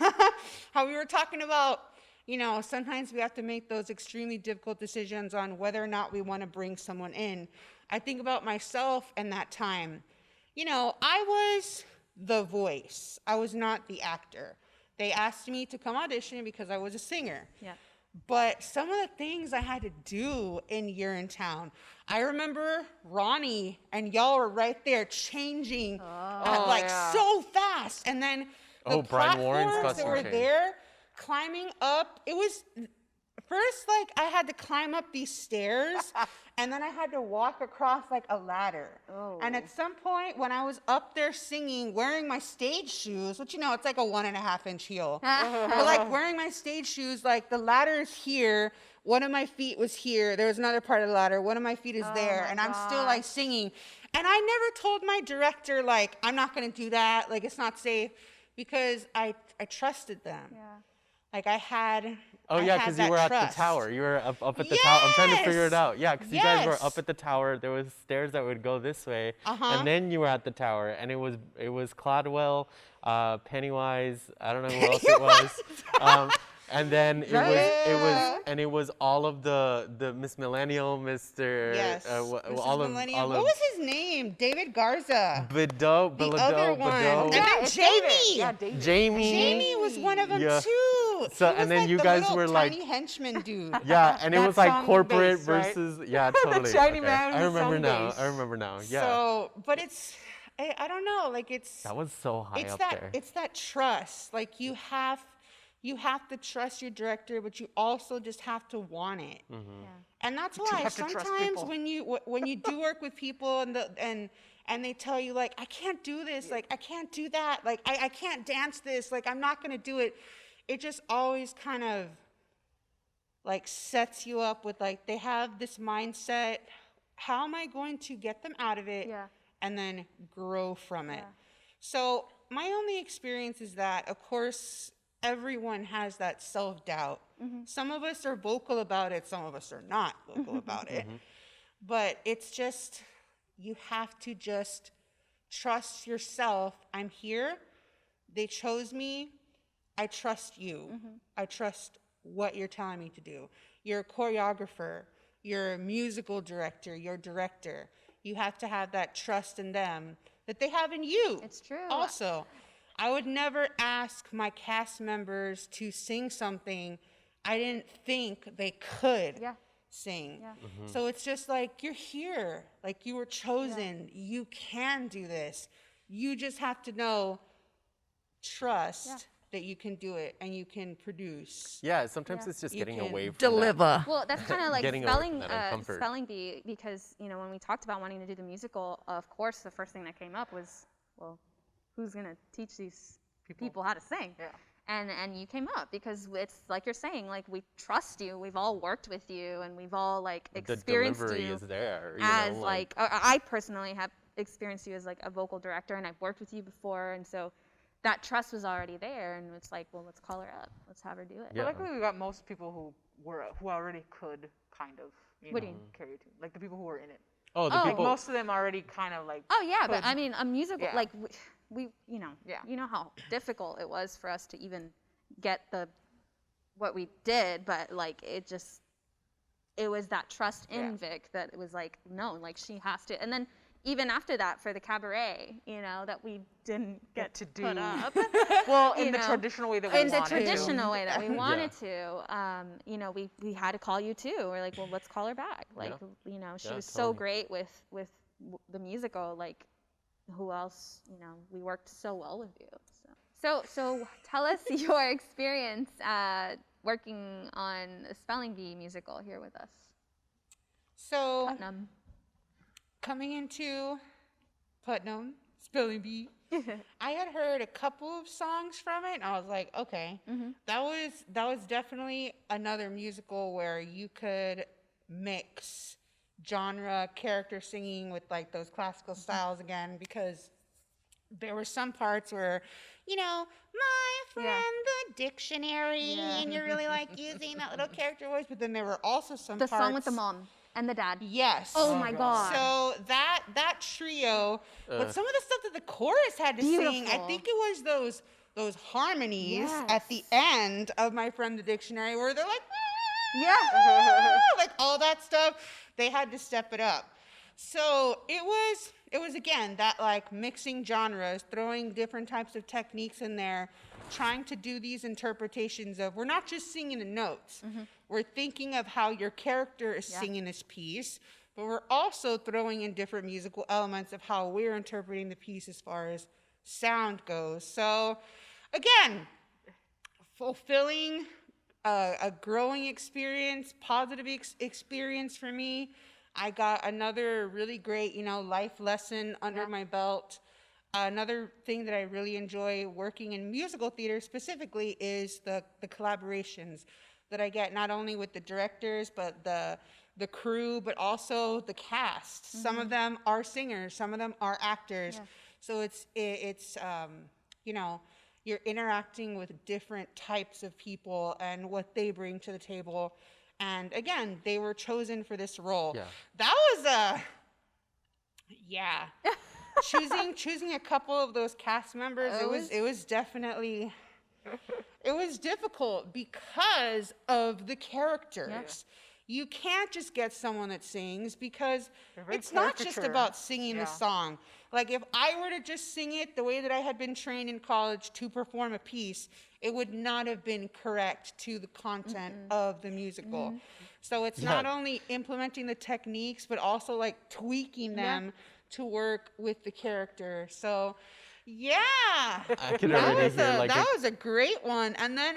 [SPEAKER 4] how we were talking about, you know, sometimes we have to make those extremely difficult decisions on whether or not we want to bring someone in. I think about myself in that time. You know, I was the voice. I was not the actor. They asked me to come audition because I was a singer.
[SPEAKER 1] Yeah.
[SPEAKER 4] But some of the things I had to do in Urinetown, I remember Ronnie and y'all were right there changing so fast. And then the platforms that were there climbing up, it was first like I had to climb up these stairs and then I had to walk across like a ladder. And at some point when I was up there singing, wearing my stage shoes, which, you know, it's like a 1.5-inch heel, but like wearing my stage shoes, like the ladder is here, one of my feet was here, there was another part of the ladder, one of my feet is there, and I'm still like singing. And I never told my director, like, I'm not gonna do that, like it's not safe, because I trusted them. Like I had
[SPEAKER 3] because you were at the tower. You were up at the tower. I'm trying to figure it out. Yeah, because you guys were up at the tower. There was stairs that would go this way, and then you were at the tower. And it was Cladwell, Pennywise. I don't know who else it was. And then it was all of the Miss Millennial, Mr.
[SPEAKER 4] Mrs. Millennial. What was his name? David Garza.
[SPEAKER 3] Bideau.
[SPEAKER 4] The other one. And then Jamie. Jamie was one of them too.
[SPEAKER 3] So and then you guys were like
[SPEAKER 4] tiny henchman dude.
[SPEAKER 3] Yeah, and it was like corporate versus totally.
[SPEAKER 2] The shiny man.
[SPEAKER 3] I remember now. Yeah.
[SPEAKER 4] So, but it's I don't know, like it's
[SPEAKER 3] that was so high up there.
[SPEAKER 4] It's that trust. Like you have you have to trust your director, but you also just have to want it. And that's why sometimes when you do work with people and they tell you like, I can't do this, like I can't do that, like I can't dance this, like I'm not gonna do it. It just always kind of like sets you up with like, they have this mindset, how am I going to get them out of it and then grow from it? So my only experience is that, of course, everyone has that self-doubt. Some of us are vocal about it, some of us are not vocal about it. But it's just, you have to just trust yourself. I'm here, they chose me, I trust you. I trust what you're telling me to do. You're a choreographer, you're a musical director, you're a director. You have to have that trust in them that they have in you.
[SPEAKER 1] It's true.
[SPEAKER 4] Also, I would never ask my cast members to sing something I didn't think they could sing. So it's just like, you're here, like you were chosen, you can do this. You just have to know, trust that you can do it and you can produce.
[SPEAKER 3] Yeah, sometimes it's just getting away from
[SPEAKER 2] deliver.
[SPEAKER 3] that.
[SPEAKER 1] Well, that's kind of like spelling bee, because, you know, when we talked about wanting to do the musical, of course, the first thing that came up was, well, who's going to teach these people how to sing? And you came up because it's like you're saying, like, we trust you, we've all worked with you, and we've all like experienced
[SPEAKER 3] the delivery
[SPEAKER 1] you
[SPEAKER 3] is there,
[SPEAKER 1] as like I personally have experienced you as like a vocal director, and I've worked with you before, and so that trust was already there, and it's like, well, let's call her up, let's have her do it.
[SPEAKER 2] Yeah. But luckily we got most people who already could kind of carry a tune, like the people who were in it.
[SPEAKER 3] Oh, the people.
[SPEAKER 2] Most of them already kind of like.
[SPEAKER 1] Oh yeah, but I mean a musical like we you know how difficult it was for us to even get what we did, but like it was that trust in Vic that it was like, no, like she has to. And then even after that, for the cabaret, you know, that we didn't get to put up.
[SPEAKER 2] Well, in the traditional way that we wanted to.
[SPEAKER 1] In the traditional way that we wanted to. You know, we had to call you too. We're like, well, let's call her back. Like, you know, she was so great with the musical. Like, who else? You know, we worked so well with you. So tell us your experience working on the Spelling Bee musical here with us.
[SPEAKER 4] So.
[SPEAKER 1] Putnam.
[SPEAKER 4] Coming into Putnam, Spelling Bee, I had heard a couple of songs from it, and I was like, okay, that was definitely another musical where you could mix genre, character singing with like those classical styles again, because there were some parts where, you know, my friend the dictionary, and you're really like using that little character voice, but then there were also some parts.
[SPEAKER 1] The song with the mom. And the dad.
[SPEAKER 4] Yes.
[SPEAKER 1] Oh my God.
[SPEAKER 4] So that trio, but some of the stuff that the chorus had to sing, I think it was those harmonies at the end of My Friend the Dictionary, where they're like, like all that stuff. They had to step it up. So it was again that like mixing genres, throwing different types of techniques in there, trying to do these interpretations of, we're not just singing the notes. We're thinking of how your character is singing this piece, but we're also throwing in different musical elements of how we're interpreting the piece as far as sound goes. So again, fulfilling, a growing experience, positive experience for me. I got another really great, you know, life lesson under my belt. Another thing that I really enjoy working in musical theater specifically is the collaborations that I get, not only with the directors, but the crew, but also the cast. Some of them are singers, some of them are actors. So it's you know, you're interacting with different types of people and what they bring to the table. And again, they were chosen for this role. That was choosing a couple of those cast members, it was definitely, it was difficult because of the characters. You can't just get someone that sings, because it's not just about singing the song. Like if I were to just sing it the way that I had been trained in college to perform a piece, it would not have been correct to the content of the musical. So it's not only implementing the techniques, but also like tweaking them to work with the character. So Yeah.
[SPEAKER 3] I can already hear like
[SPEAKER 4] that was a great one. And then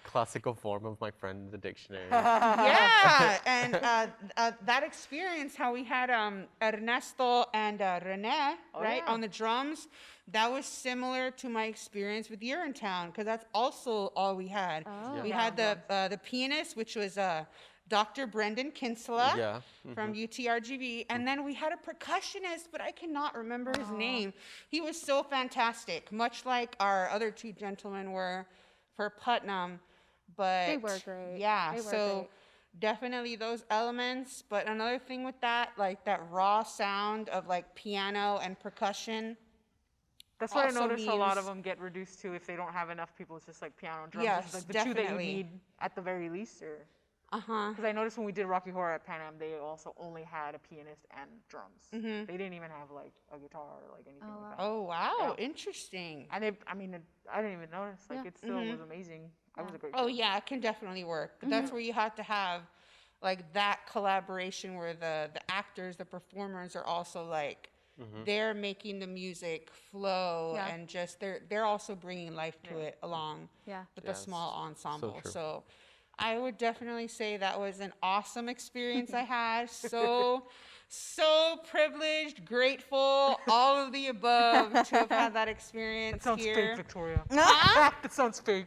[SPEAKER 3] classical form of my friend in the dictionary.
[SPEAKER 4] Yeah, and that experience, how we had Ernesto and Rene, right, on the drums, that was similar to my experience with Urinetown, because that's also all we had. We had the pianist, which was Dr. Brendan Kinsella from UTRGV, and then we had a percussionist, but I cannot remember his name. He was so fantastic, much like our other two gentlemen were for Putnam. But
[SPEAKER 1] they were great.
[SPEAKER 4] Yeah, so definitely those elements. But another thing with that, like that raw sound of like piano and percussion.
[SPEAKER 2] That's what I noticed a lot of them get reduced to if they don't have enough people. It's just like piano and drums.
[SPEAKER 4] Yes,
[SPEAKER 2] it's like the two that you need at the very least. Because I noticed when we did Rocky Horror at Pan Am, they also only had a pianist and drums. They didn't even have like a guitar or like anything like that.
[SPEAKER 4] Oh wow, interesting.
[SPEAKER 2] And I didn't even notice. Like it still was amazing. It was a great.
[SPEAKER 4] Oh yeah, it can definitely work. But that's where you have to have like that collaboration where the actors, the performers are also like they're making the music flow and just they're also bringing life to it along with the small ensemble. So I would definitely say that was an awesome experience I had. So privileged, grateful, all of the above to have had that experience
[SPEAKER 2] here. That sounds fake, Victoria.
[SPEAKER 4] Huh?
[SPEAKER 2] That sounds fake.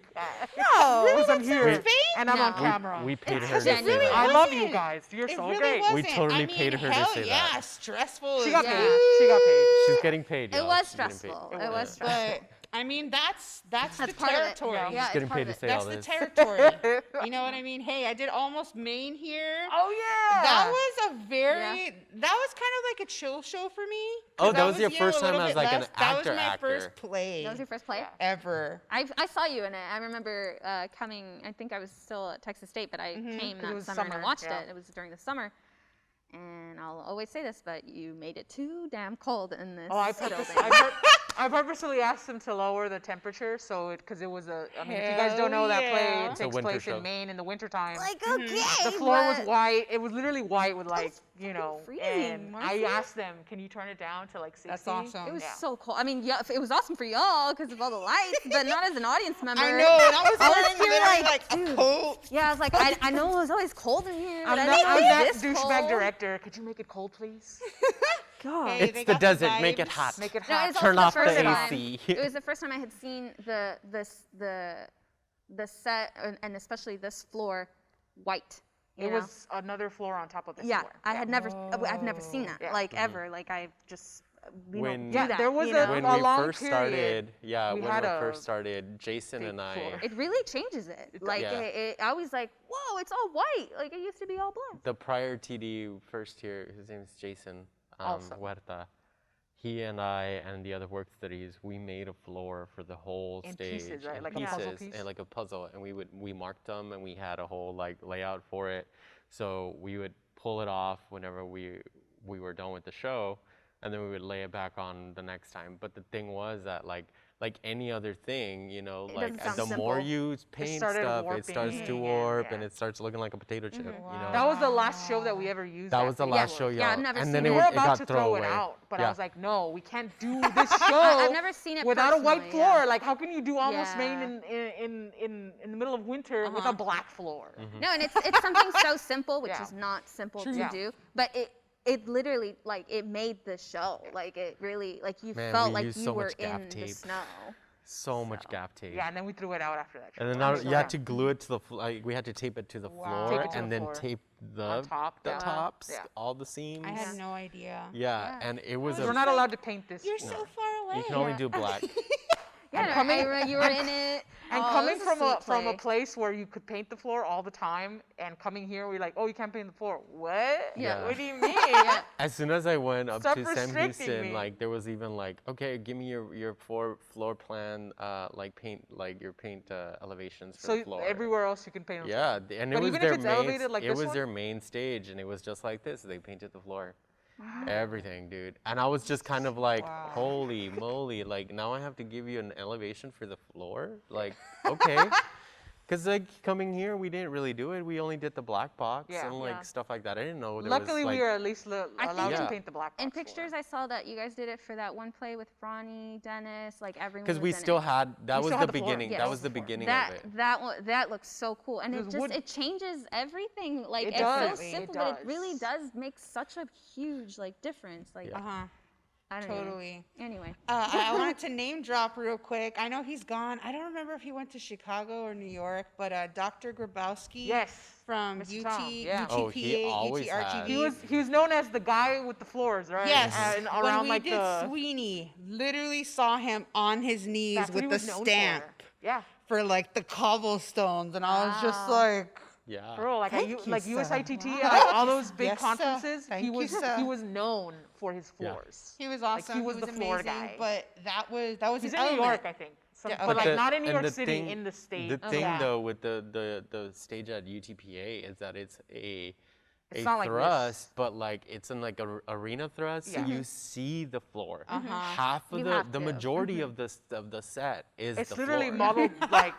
[SPEAKER 4] No,
[SPEAKER 2] because I'm here
[SPEAKER 4] and
[SPEAKER 2] I'm on camera.
[SPEAKER 3] We paid her to say
[SPEAKER 4] really
[SPEAKER 3] that.
[SPEAKER 2] I love you guys. You're so great.
[SPEAKER 3] We totally paid her to say that.
[SPEAKER 4] Yeah, stressful.
[SPEAKER 2] She got paid. She got paid.
[SPEAKER 3] She's getting paid.
[SPEAKER 1] It was stressful. It was stressful.
[SPEAKER 4] I mean, that's the territory.
[SPEAKER 3] Yeah, she's getting paid to say all this.
[SPEAKER 4] That's the territory. You know what I mean? Hey, I did almost Maine here.
[SPEAKER 2] Oh yeah.
[SPEAKER 4] That was that was kind of like a chill show for me.
[SPEAKER 3] Oh, that was your first time as like an actor.
[SPEAKER 4] That was my first play.
[SPEAKER 1] That was your first play?
[SPEAKER 4] Ever.
[SPEAKER 1] I saw you in it. I remember coming, I think I was still at Texas State, but I came that summer and watched it. It was during the summer. And I'll always say this, but you made it too damn cold in this building.
[SPEAKER 2] I purposely asked them to lower the temperature, because it was if you guys don't know that play, it takes place in Maine in the wintertime.
[SPEAKER 1] Like, okay.
[SPEAKER 2] The floor was white. It was literally white with like,
[SPEAKER 1] freezing,
[SPEAKER 2] and I asked them, can you turn it down to like 60?
[SPEAKER 4] That's awesome.
[SPEAKER 1] It was so cold. I mean, it was awesome for y'all because of all the lights, but not as an audience member.
[SPEAKER 4] I know, and I was wearing like a coat.
[SPEAKER 1] Yeah, I was like, I know it was always cold in here.
[SPEAKER 2] I'm that douchebag director. Could you make it cold, please?
[SPEAKER 1] God.
[SPEAKER 4] Hey,
[SPEAKER 3] it's the desert. Make it hot.
[SPEAKER 2] Make it hot.
[SPEAKER 1] No,
[SPEAKER 3] Turn off the AC.
[SPEAKER 1] It was the first time I had seen the set, and especially this floor, white.
[SPEAKER 2] It was another floor on top of this floor.
[SPEAKER 1] I've never seen that like ever. Like I just we don't do that.
[SPEAKER 2] There was
[SPEAKER 3] when
[SPEAKER 2] a
[SPEAKER 3] we
[SPEAKER 2] long
[SPEAKER 3] first
[SPEAKER 2] period.
[SPEAKER 3] started, when we first started, Jason and I.
[SPEAKER 1] It really changes it. Like I was like, whoa, it's all white. Like it used to be all black.
[SPEAKER 3] The prior TD first year, his name is Jason Huerta. He and I and the other work studies, we made a floor for the whole stage.
[SPEAKER 2] Pieces, right?
[SPEAKER 3] In
[SPEAKER 2] like
[SPEAKER 3] pieces,
[SPEAKER 2] a puzzle piece?
[SPEAKER 3] and like a puzzle, and we marked them, and we had a whole like layout for it. So we would pull it off whenever we were done with the show, and then we would lay it back on the next time. But the thing was that like any other thing, the more you paint stuff, it starts to warp and it starts looking like a potato chip.
[SPEAKER 2] That was the last show that we ever used.
[SPEAKER 3] That was the last show,
[SPEAKER 1] I've never
[SPEAKER 3] and
[SPEAKER 1] seen
[SPEAKER 3] then
[SPEAKER 1] it.
[SPEAKER 3] it
[SPEAKER 2] We were
[SPEAKER 3] got
[SPEAKER 2] about to throw it out, but I was like, no, we can't do this show.
[SPEAKER 1] I've never seen it
[SPEAKER 2] without a white
[SPEAKER 1] personally,
[SPEAKER 2] floor. Like, how can you do Almost Maine in the middle of winter with a black floor?
[SPEAKER 1] No, and it's something so simple, which is not simple to do, but it literally, like, it made the show. Like, it really, like, you felt like you were in the snow.
[SPEAKER 3] So much gaff tape.
[SPEAKER 2] Yeah, and then we threw it out after that.
[SPEAKER 3] And then you had to glue it to the like we had to tape it to the floor and then tape the tops, all the seams.
[SPEAKER 4] I had no idea.
[SPEAKER 3] Yeah, and it was
[SPEAKER 2] we're not allowed to paint this.
[SPEAKER 4] You're so far away.
[SPEAKER 3] You can only do black.
[SPEAKER 1] You were in it.
[SPEAKER 2] And coming from a place where you could paint the floor all the time, and coming here, we're like, oh, you can't paint the floor. What?
[SPEAKER 3] Yeah.
[SPEAKER 2] What do you mean?
[SPEAKER 3] As soon as I went up
[SPEAKER 2] Stop
[SPEAKER 3] to Sam Houston,
[SPEAKER 2] me.
[SPEAKER 3] like there was even like, okay, give me your floor plan, your paint elevations for the floor.
[SPEAKER 2] So everywhere else you can paint.
[SPEAKER 3] Yeah, and
[SPEAKER 2] but
[SPEAKER 3] it was
[SPEAKER 2] even
[SPEAKER 3] their
[SPEAKER 2] if it's
[SPEAKER 3] main.
[SPEAKER 2] elevated like
[SPEAKER 3] it
[SPEAKER 2] this
[SPEAKER 3] was
[SPEAKER 2] one?
[SPEAKER 3] their main stage, and it was just like this. They painted the floor. Everything, dude. And I was just kind of like, holy moly, like now I have to give you an elevation for the floor? Like, okay. Because like coming here, we didn't really do it. We only did the black box and like stuff like that. I didn't know there
[SPEAKER 2] Luckily,
[SPEAKER 3] was, like,
[SPEAKER 2] we are at least allowed to paint the black box.
[SPEAKER 1] In pictures, I saw that you guys did it for that one play with Ronnie, Dennis, like everyone.
[SPEAKER 3] Because we still had, that was the beginning.
[SPEAKER 1] Yes.
[SPEAKER 3] That was the beginning of it.
[SPEAKER 1] That looks so cool, and it changes everything. Like it's so simple, but it really does make such a huge difference. Like I don't
[SPEAKER 4] Totally.
[SPEAKER 1] Know. Anyway.
[SPEAKER 4] I wanted to name drop real quick. I know he's gone. I don't remember if he went to Chicago or New York, but Dr. Grabowski from UT, UTPA, UTRGV.
[SPEAKER 2] He was known as the guy with the floors, right?
[SPEAKER 4] Yes.
[SPEAKER 2] And around
[SPEAKER 4] when we did Sweeney, literally saw him on his knees with the stamp. For like the cobblestones, and I was just like,
[SPEAKER 3] yeah,
[SPEAKER 2] bro, like USITT, all those big conferences. He was known for his floors.
[SPEAKER 4] He was awesome.
[SPEAKER 2] He was the floor guy.
[SPEAKER 4] But that was
[SPEAKER 2] He's in New York, I think. But like not in New York City, in the state.
[SPEAKER 3] The thing though with the stage at UTPA is that it's a thrust, but like it's in like a arena thrust, so you see the floor. Half of the majority of the set is the floor. It's
[SPEAKER 2] literally modeled like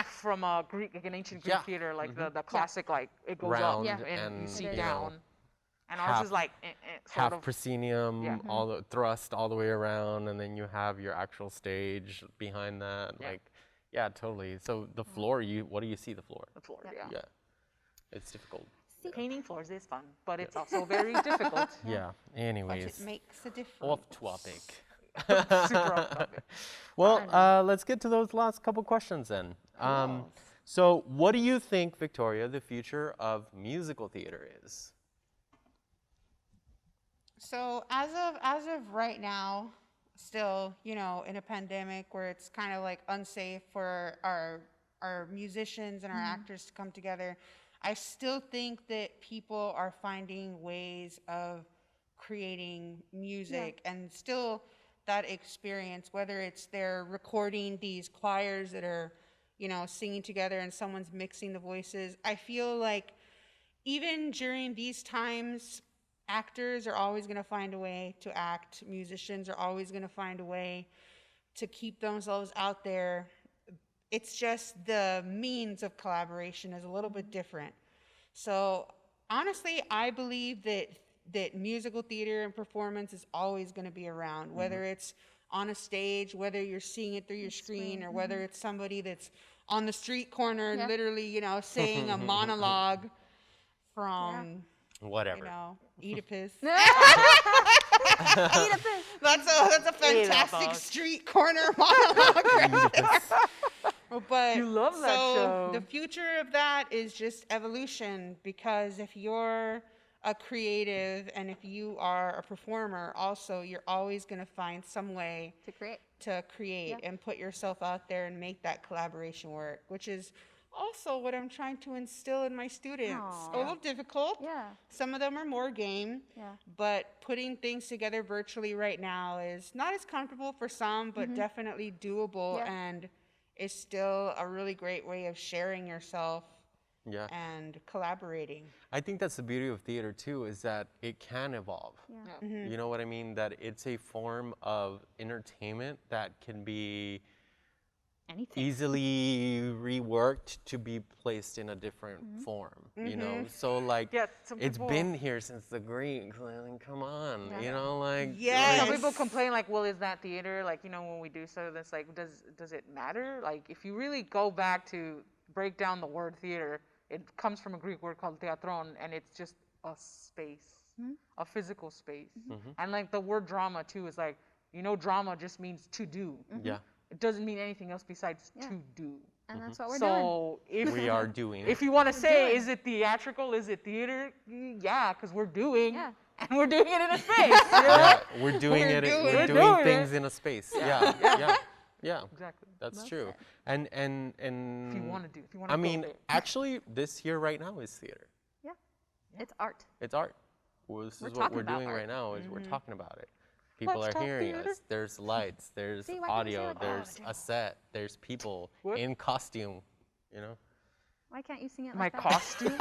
[SPEAKER 2] from a Greek, like an ancient Greek theater, like the classic, like it goes
[SPEAKER 3] round
[SPEAKER 2] up and you see down. And
[SPEAKER 3] half,
[SPEAKER 2] ours is like
[SPEAKER 3] half proscenium, all the thrust all the way around, and then you have your actual stage behind that. Like, totally. So the floor, what do you see the floor?
[SPEAKER 2] The floor,
[SPEAKER 3] yeah. It's difficult.
[SPEAKER 2] Painting floors is fun, but it's also very difficult.
[SPEAKER 3] Yeah. Anyways.
[SPEAKER 4] But it makes a difference.
[SPEAKER 3] Off topic.
[SPEAKER 2] Super off topic.
[SPEAKER 3] Well, let's get to those last couple questions then. So, what do you think, Victoria, the future of musical theater is?
[SPEAKER 4] So as of right now, still, in a pandemic where it's kind of like unsafe for our musicians and our actors to come together, I still think that people are finding ways of creating music and still that experience, whether it's they're recording these choirs that are, singing together and someone's mixing the voices. I feel like even during these times, actors are always going to find a way to act. Musicians are always going to find a way to keep themselves out there. It's just the means of collaboration is a little bit different. So honestly, I believe that musical theater and performance is always going to be around, whether it's on a stage, whether you're seeing it through your screen, or whether it's somebody that's on the street corner, literally, saying a monologue from...
[SPEAKER 3] whatever.
[SPEAKER 4] Oedipus. Oedipus. That's a fantastic street corner monologue. But
[SPEAKER 2] you love that show.
[SPEAKER 4] The future of that is just evolution, because if you're a creative and if you are a performer also, you're always going to find some way to create and put yourself out there and make that collaboration work, which is also what I'm trying to instill in my students. A little difficult. Some of them are more game. But putting things together virtually right now is not as comfortable for some, but definitely doable, and is still a really great way of sharing yourself and collaborating.
[SPEAKER 3] I think that's the beauty of theater too, is that it can evolve. You know what I mean? That it's a form of entertainment that can be easily reworked to be placed in a different form, so like it's been here since the Greeks. Like, come on,
[SPEAKER 2] some people complain like, well, is that theater? Like, when we do so, that's like, does it matter? Like, if you really go back to break down the word theater, it comes from a Greek word called theatron, and it's just a space, a physical space. And like the word drama too is like, drama just means to do. It doesn't mean anything else besides to do.
[SPEAKER 1] And that's what we're
[SPEAKER 3] doing. So we are doing.
[SPEAKER 2] If you want to say, is it theatrical? Is it theater? Yeah, because we're doing. And we're doing it in a space.
[SPEAKER 3] We're doing We're doing things in a space. Yeah. Exactly. That's true. And
[SPEAKER 2] if you want to do,
[SPEAKER 3] I mean, actually, this here right now is theater.
[SPEAKER 1] It's art.
[SPEAKER 3] It's art. Well, this is what we're doing right now. Is we're talking about it. People are hearing us. There's lights. There's audio. There's a set. There's people in costume.
[SPEAKER 1] Why can't you sing it
[SPEAKER 2] like
[SPEAKER 1] that?
[SPEAKER 2] My costume?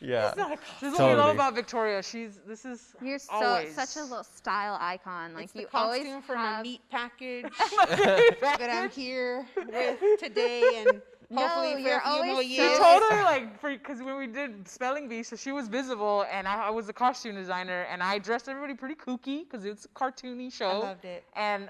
[SPEAKER 3] Yeah.
[SPEAKER 2] This is what we love about Victoria.
[SPEAKER 1] You're
[SPEAKER 2] always
[SPEAKER 1] such a little style icon. Like
[SPEAKER 4] it's
[SPEAKER 1] you
[SPEAKER 4] the costume
[SPEAKER 1] always
[SPEAKER 4] from
[SPEAKER 1] have...
[SPEAKER 4] a meat package that I'm here with today, and hopefully for a few more years.
[SPEAKER 2] Totally like, because when we did spelling bee, so she was visible, and I was a costume designer, and I dressed everybody pretty kooky because it's a cartoony show.
[SPEAKER 4] I loved it.
[SPEAKER 2] And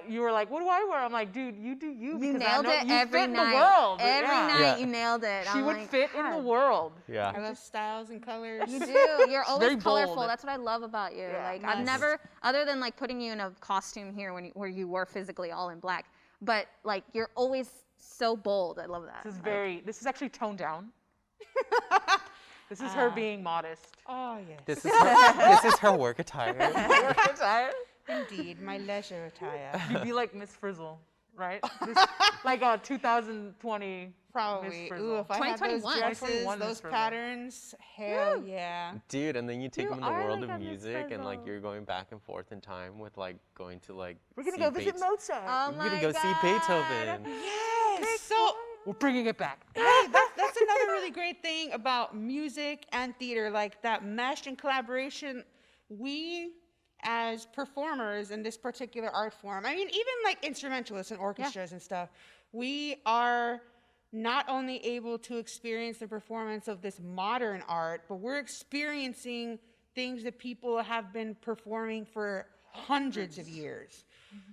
[SPEAKER 2] you were like, "What do I wear?" I'm like, "Dude, you do you."
[SPEAKER 1] You
[SPEAKER 2] because
[SPEAKER 1] nailed it
[SPEAKER 2] you
[SPEAKER 1] every
[SPEAKER 2] fit
[SPEAKER 1] night.
[SPEAKER 2] In the world.
[SPEAKER 1] Every night you nailed it.
[SPEAKER 2] She would fit in the world.
[SPEAKER 3] Yeah.
[SPEAKER 4] I love styles and colors.
[SPEAKER 1] You do. You're always colorful.
[SPEAKER 2] bold.
[SPEAKER 1] That's what I love about you.
[SPEAKER 2] Yeah,
[SPEAKER 1] like I've never, other than like putting you in a costume here where you were physically all in black, but like you're always so bold. I love that.
[SPEAKER 2] This is actually toned down. This is her being modest.
[SPEAKER 4] Oh yes.
[SPEAKER 3] This is her work attire.
[SPEAKER 2] Work attire.
[SPEAKER 4] Indeed, my leisure attire.
[SPEAKER 2] You'd be like Miss Frizzle, right? Like 2020.
[SPEAKER 4] Probably.
[SPEAKER 2] Miss
[SPEAKER 4] Ooh, if I had those
[SPEAKER 1] 2021.
[SPEAKER 4] dresses, those patterns, hell yeah.
[SPEAKER 3] Dude, and then you take them in the
[SPEAKER 1] are
[SPEAKER 3] world
[SPEAKER 1] like
[SPEAKER 3] of
[SPEAKER 1] a Miss
[SPEAKER 3] music, and like
[SPEAKER 1] Frizzle.
[SPEAKER 3] you're going back and forth in time with like going to like.
[SPEAKER 2] We're gonna go visit Mozart.
[SPEAKER 1] Oh
[SPEAKER 3] We're gonna go see Beethoven.
[SPEAKER 4] Yes. So
[SPEAKER 2] We're bringing it back.
[SPEAKER 4] hey, that's another really great thing about music and theater, like that mesh and collaboration. We, as performers in this particular art form, I mean, even like instrumentalists and orchestras and stuff, we are not only able to experience the performance of this modern art, but we're experiencing things that people have been performing for hundreds of years,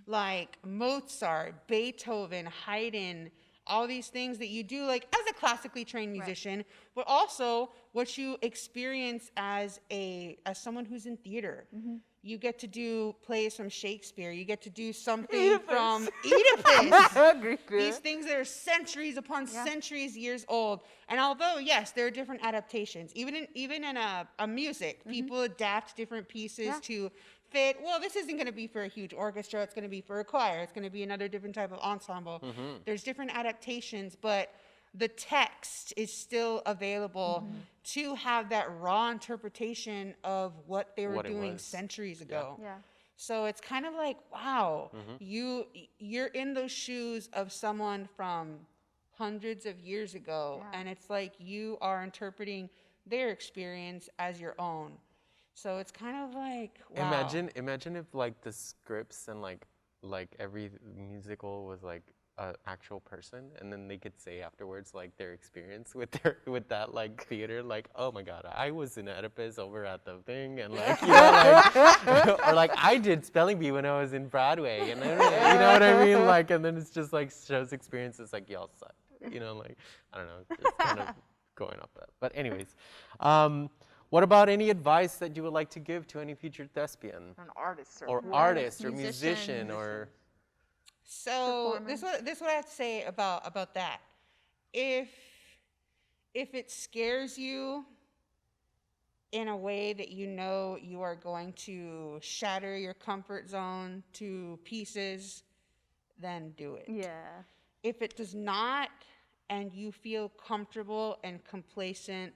[SPEAKER 4] like Mozart, Beethoven, Haydn, all these things that you do like as a classically trained musician, but also what you experience as someone who's in theater. You get to do plays from Shakespeare. You get to do something from Oedipus. These things that are centuries upon centuries years old. And although, yes, there are different adaptations, even in a music, people adapt different pieces to fit. Well, this isn't going to be for a huge orchestra. It's going to be for a choir. It's going to be another different type of ensemble. There's different adaptations, but the text is still available to have that raw interpretation of what they were doing centuries ago. So it's kind of like, wow, you're in those shoes of someone from hundreds of years ago, and it's like you are interpreting their experience as your own. So it's kind of like, wow.
[SPEAKER 3] Imagine if like the scripts and like every musical was like an actual person, and then they could say afterwards like their experience with that like theater, like, oh my god, I was in Oedipus over at the thing, and like, you know, like, or like I did spelling bee when I was in Broadway, and then, you know what I mean, like, and then it's just like shows experiences like y'all suck, you know, like I don't know, just kind of going off that. But anyways, what about any advice that you would like to give to any future thespian,
[SPEAKER 2] An artist
[SPEAKER 3] or musician, or
[SPEAKER 4] so this is what I have to say about that. If it scares you in a way that you know you are going to shatter your comfort zone to pieces, then do it.
[SPEAKER 1] Yeah.
[SPEAKER 4] If it does not, and you feel comfortable and complacent,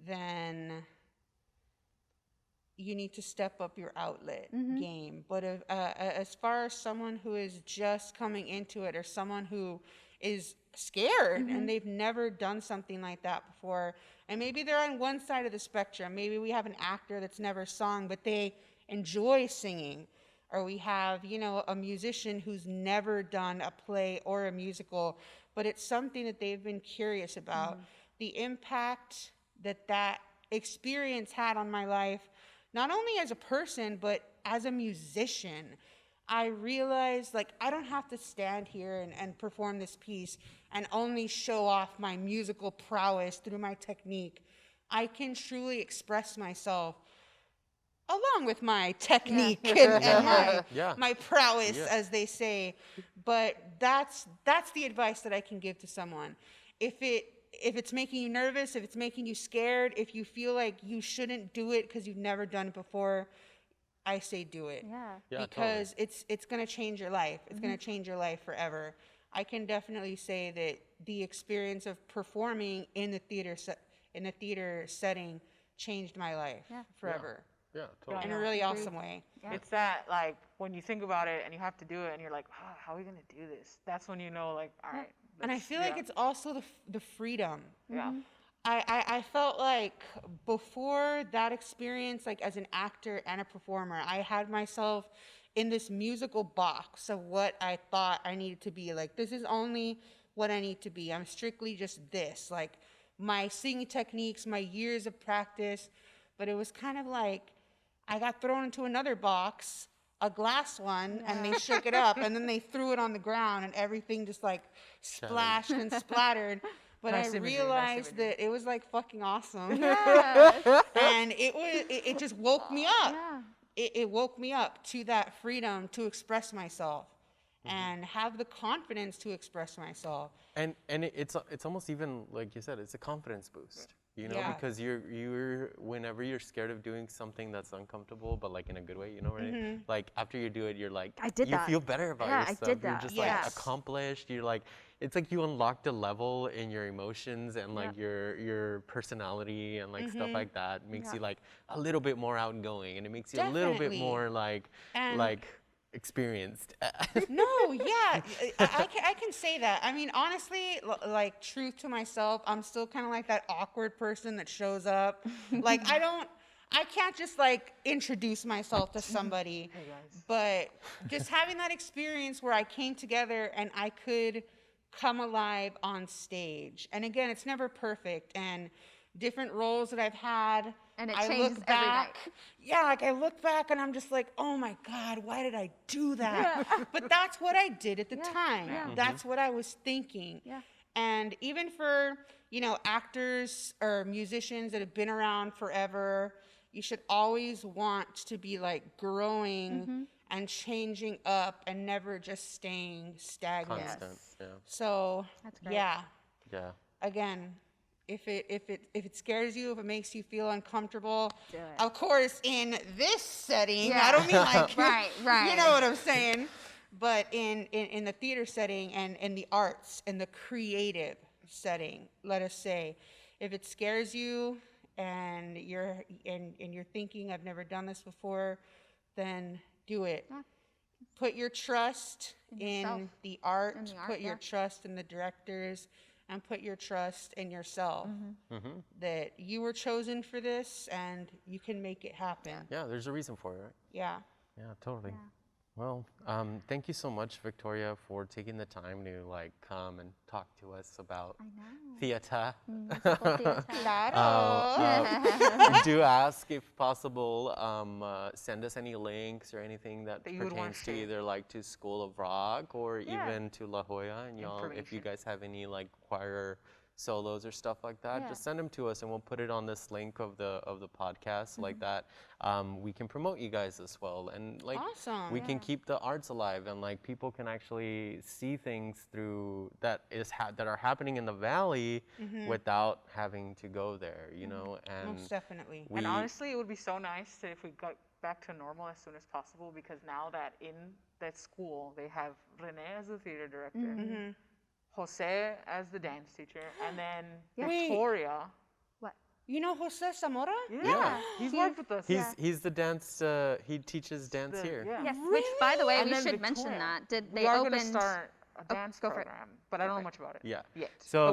[SPEAKER 4] then you need to step up your outlet game. But as far as someone who is just coming into it, or someone who is scared and they've never done something like that before, and maybe they're on one side of the spectrum, maybe we have an actor that's never sung but they enjoy singing, or we have, you know, a musician who's never done a play or a musical, but it's something that they've been curious about. The impact that experience had on my life, not only as a person, but as a musician. I realized, like, I don't have to stand here and perform this piece and only show off my musical prowess through my technique. I can truly express myself along with my technique and my prowess, as they say. But that's the advice that I can give to someone. If it's making you nervous, if it's making you scared, if you feel like you shouldn't do it because you've never done it before, I say do it. Because totally. It's going to change your life. It's going to change your life forever. I can definitely say that the experience of performing in the theater setting changed my life forever.
[SPEAKER 3] Yeah, totally.
[SPEAKER 4] In a really awesome way.
[SPEAKER 2] It's that, like, when you think about it and you have to do it and you're like, oh, how are we going to do this? That's when you know, like, all right.
[SPEAKER 4] And I feel like it's also the freedom. I felt like before that experience, like as an actor and a performer, I had myself in this musical box of what I thought I needed to be. Like, this is only what I need to be. I'm strictly just this. Like, my singing techniques, my years of practice. But it was kind of like I got thrown into another box, a glass one, and they shook it up, and then they threw it on the ground, and everything just like splashed and splattered. But I realized that it was like fucking awesome. Yes. And it just woke me up. Yeah. It woke me up to that freedom to express myself and have the confidence to express myself.
[SPEAKER 3] And it's almost even like you said, it's a confidence boost. You know, because you're whenever you're scared of doing something that's uncomfortable, but like in a good way, you know, right? Like after you do it, you're like, you feel better about yourself. I did that. You're just like accomplished. You're like, it's like you unlocked a level in your emotions and like your personality and like stuff like that. It makes you like a little bit more outgoing, and it makes you a little bit more like experienced.
[SPEAKER 4] No, yeah, I can say that. I mean, honestly, like truth to myself, I'm still kind of like that awkward person that shows up. Like I can't just like introduce myself to somebody. Hey guys. But just having that experience where I came together and I could come alive on stage. And again, it's never perfect, and different roles that I've had.
[SPEAKER 1] And it changes every night.
[SPEAKER 4] Yeah, like I look back and I'm just like, oh my God, why did I do that? Yeah. But that's what I did at the time. Yeah. That's what I was thinking. Yeah. And even for, you know, actors or musicians that have been around forever, you should always want to be like growing and changing up and never just staying stagnant.
[SPEAKER 3] Constant,
[SPEAKER 4] So,
[SPEAKER 1] that's great.
[SPEAKER 4] Yeah.
[SPEAKER 3] Yeah.
[SPEAKER 4] Again, if it scares you, if it makes you feel uncomfortable,
[SPEAKER 1] do it.
[SPEAKER 4] Of course, in this setting, I don't mean like,
[SPEAKER 1] right.
[SPEAKER 4] You know what I'm saying, but in the theater setting and in the arts, in the creative setting, let us say, if it scares you and you're thinking, I've never done this before, then do it. Yeah. Put your trust in the art, put your trust in the directors, and put your trust in yourself, that you were chosen for this and you can make it happen.
[SPEAKER 3] Yeah, there's a reason for it, right?
[SPEAKER 4] Yeah.
[SPEAKER 3] Yeah, totally. Yeah. Well, thank you so much, Victoria, for taking the time to like come and talk to us about theater. Do ask, if possible, send us any links or anything that pertains to either like to School of Rock or even to La Jolla. And y'all, if you guys have any like choir solos or stuff like that, just send them to us and we'll put it on this link of the podcast like that. We can promote you guys as well, and like we can keep the arts alive, and like people can actually see things through that are happening in the valley without having to go there, you know. And
[SPEAKER 4] most definitely.
[SPEAKER 2] And honestly, it would be so nice if we got back to normal as soon as possible, because now that in that school they have Renee as the theater director, Jose as the dance teacher, and then Victoria.
[SPEAKER 1] What?
[SPEAKER 4] You know Jose Zamora?
[SPEAKER 2] Yeah. He's worked with us.
[SPEAKER 3] He's the dance, he teaches dance here.
[SPEAKER 1] Yeah. Yes, which by the way, we should mention that.
[SPEAKER 2] We are going to start a dance program, but I don't know much about it yet.
[SPEAKER 3] So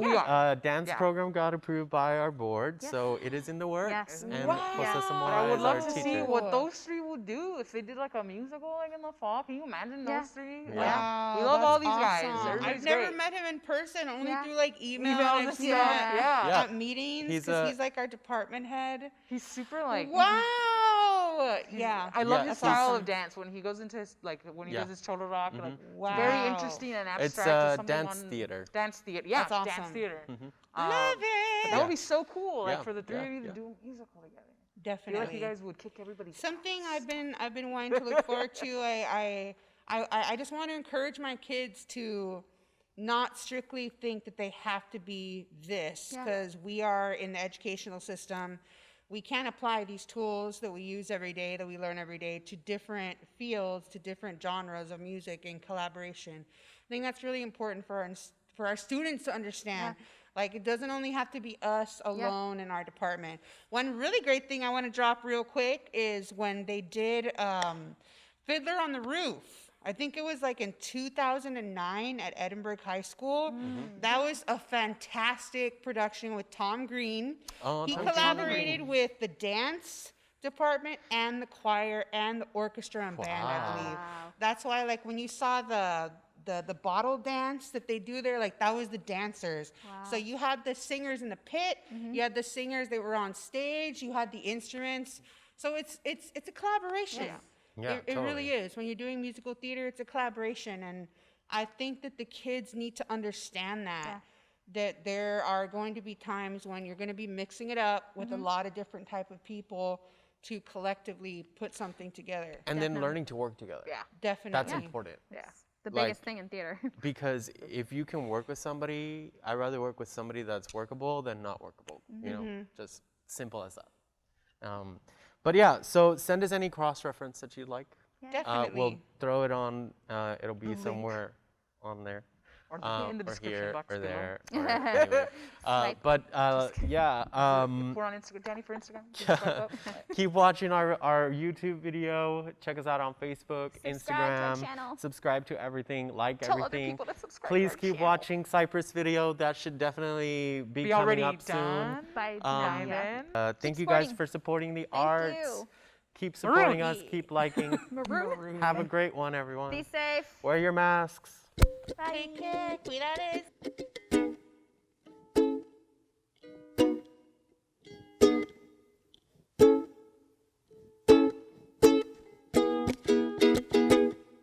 [SPEAKER 3] dance program got approved by our board, so it is in the works.
[SPEAKER 1] Yes.
[SPEAKER 3] And Jose Zamora
[SPEAKER 2] I would
[SPEAKER 3] is our
[SPEAKER 2] love to
[SPEAKER 3] teacher.
[SPEAKER 2] see what those three would do if they did like a musical like in the fall. Can you imagine those three?
[SPEAKER 4] Wow,
[SPEAKER 2] we love all these guys.
[SPEAKER 4] I've never met him in person, only through like email and stuff. At meetings, because he's like our department head.
[SPEAKER 2] He's super like
[SPEAKER 4] I
[SPEAKER 2] love his style of dance when he goes into his when he does his shoulder rock. Like, very interesting and abstract.
[SPEAKER 3] It's dance theater.
[SPEAKER 2] Dance theater.
[SPEAKER 4] That's awesome.
[SPEAKER 2] Dance theater.
[SPEAKER 4] Love it.
[SPEAKER 2] That would be so cool, like for the three of you to do a musical together.
[SPEAKER 4] Definitely.
[SPEAKER 2] I feel like you guys would kick everybody's
[SPEAKER 4] Something ass. I've been wanting to look forward to. I just want to encourage my kids to not strictly think that they have to be this, because we are in the educational system. We can apply these tools that we use every day, that we learn every day, to different fields, to different genres of music and collaboration. I think that's really important for our students to understand. Like, it doesn't only have to be us alone in our department. One really great thing I want to drop real quick is when they did Fiddler on the Roof. I think it was like in 2009 at Edinburgh High School. That was a fantastic production with Tom Green. He collaborated with the dance department and the choir and the orchestra and band, I believe. That's why, like, when you saw the bottle dance that they do there, like, that was the dancers. So you had the singers in the pit, you had the singers that were on stage, you had the instruments. So it's a collaboration. It really is. When you're doing musical theater, it's a collaboration, and I think that the kids need to understand that there are going to be times when you're going to be mixing it up with a lot of different type of people to collectively put something together.
[SPEAKER 3] And then learning to work together.
[SPEAKER 2] Yeah,
[SPEAKER 4] definitely.
[SPEAKER 3] That's important.
[SPEAKER 1] Yeah. The biggest thing in theater.
[SPEAKER 3] Because if you can work with somebody, I'd rather work with somebody that's workable than not workable. You know, just simple as that. But yeah, so send us any cross-reference that you'd like.
[SPEAKER 4] Definitely.
[SPEAKER 3] We'll throw it on. It'll be somewhere on there.
[SPEAKER 2] Or in the description box
[SPEAKER 3] or
[SPEAKER 2] below.
[SPEAKER 3] there. Or anyway. Yeah.
[SPEAKER 2] We're on Instagram. Danny for Instagram.
[SPEAKER 3] Keep watching our YouTube video. Check us out on Facebook, Instagram.
[SPEAKER 1] Subscribe to our channel.
[SPEAKER 3] Subscribe to everything. Like
[SPEAKER 2] Tell
[SPEAKER 3] everything.
[SPEAKER 2] other people to subscribe
[SPEAKER 3] Please
[SPEAKER 2] to our
[SPEAKER 3] keep
[SPEAKER 2] channel.
[SPEAKER 3] watching Cypress video. That should definitely be coming
[SPEAKER 2] already
[SPEAKER 3] up
[SPEAKER 2] done
[SPEAKER 3] soon.
[SPEAKER 1] By
[SPEAKER 3] Thank you guys for supporting the arts.
[SPEAKER 1] You.
[SPEAKER 3] Keep supporting us. Keep liking.
[SPEAKER 1] Maroon.
[SPEAKER 3] Have a great one, everyone.
[SPEAKER 1] Be safe.
[SPEAKER 3] Wear your masks.
[SPEAKER 1] Bye.
[SPEAKER 4] Take care. Cuidades.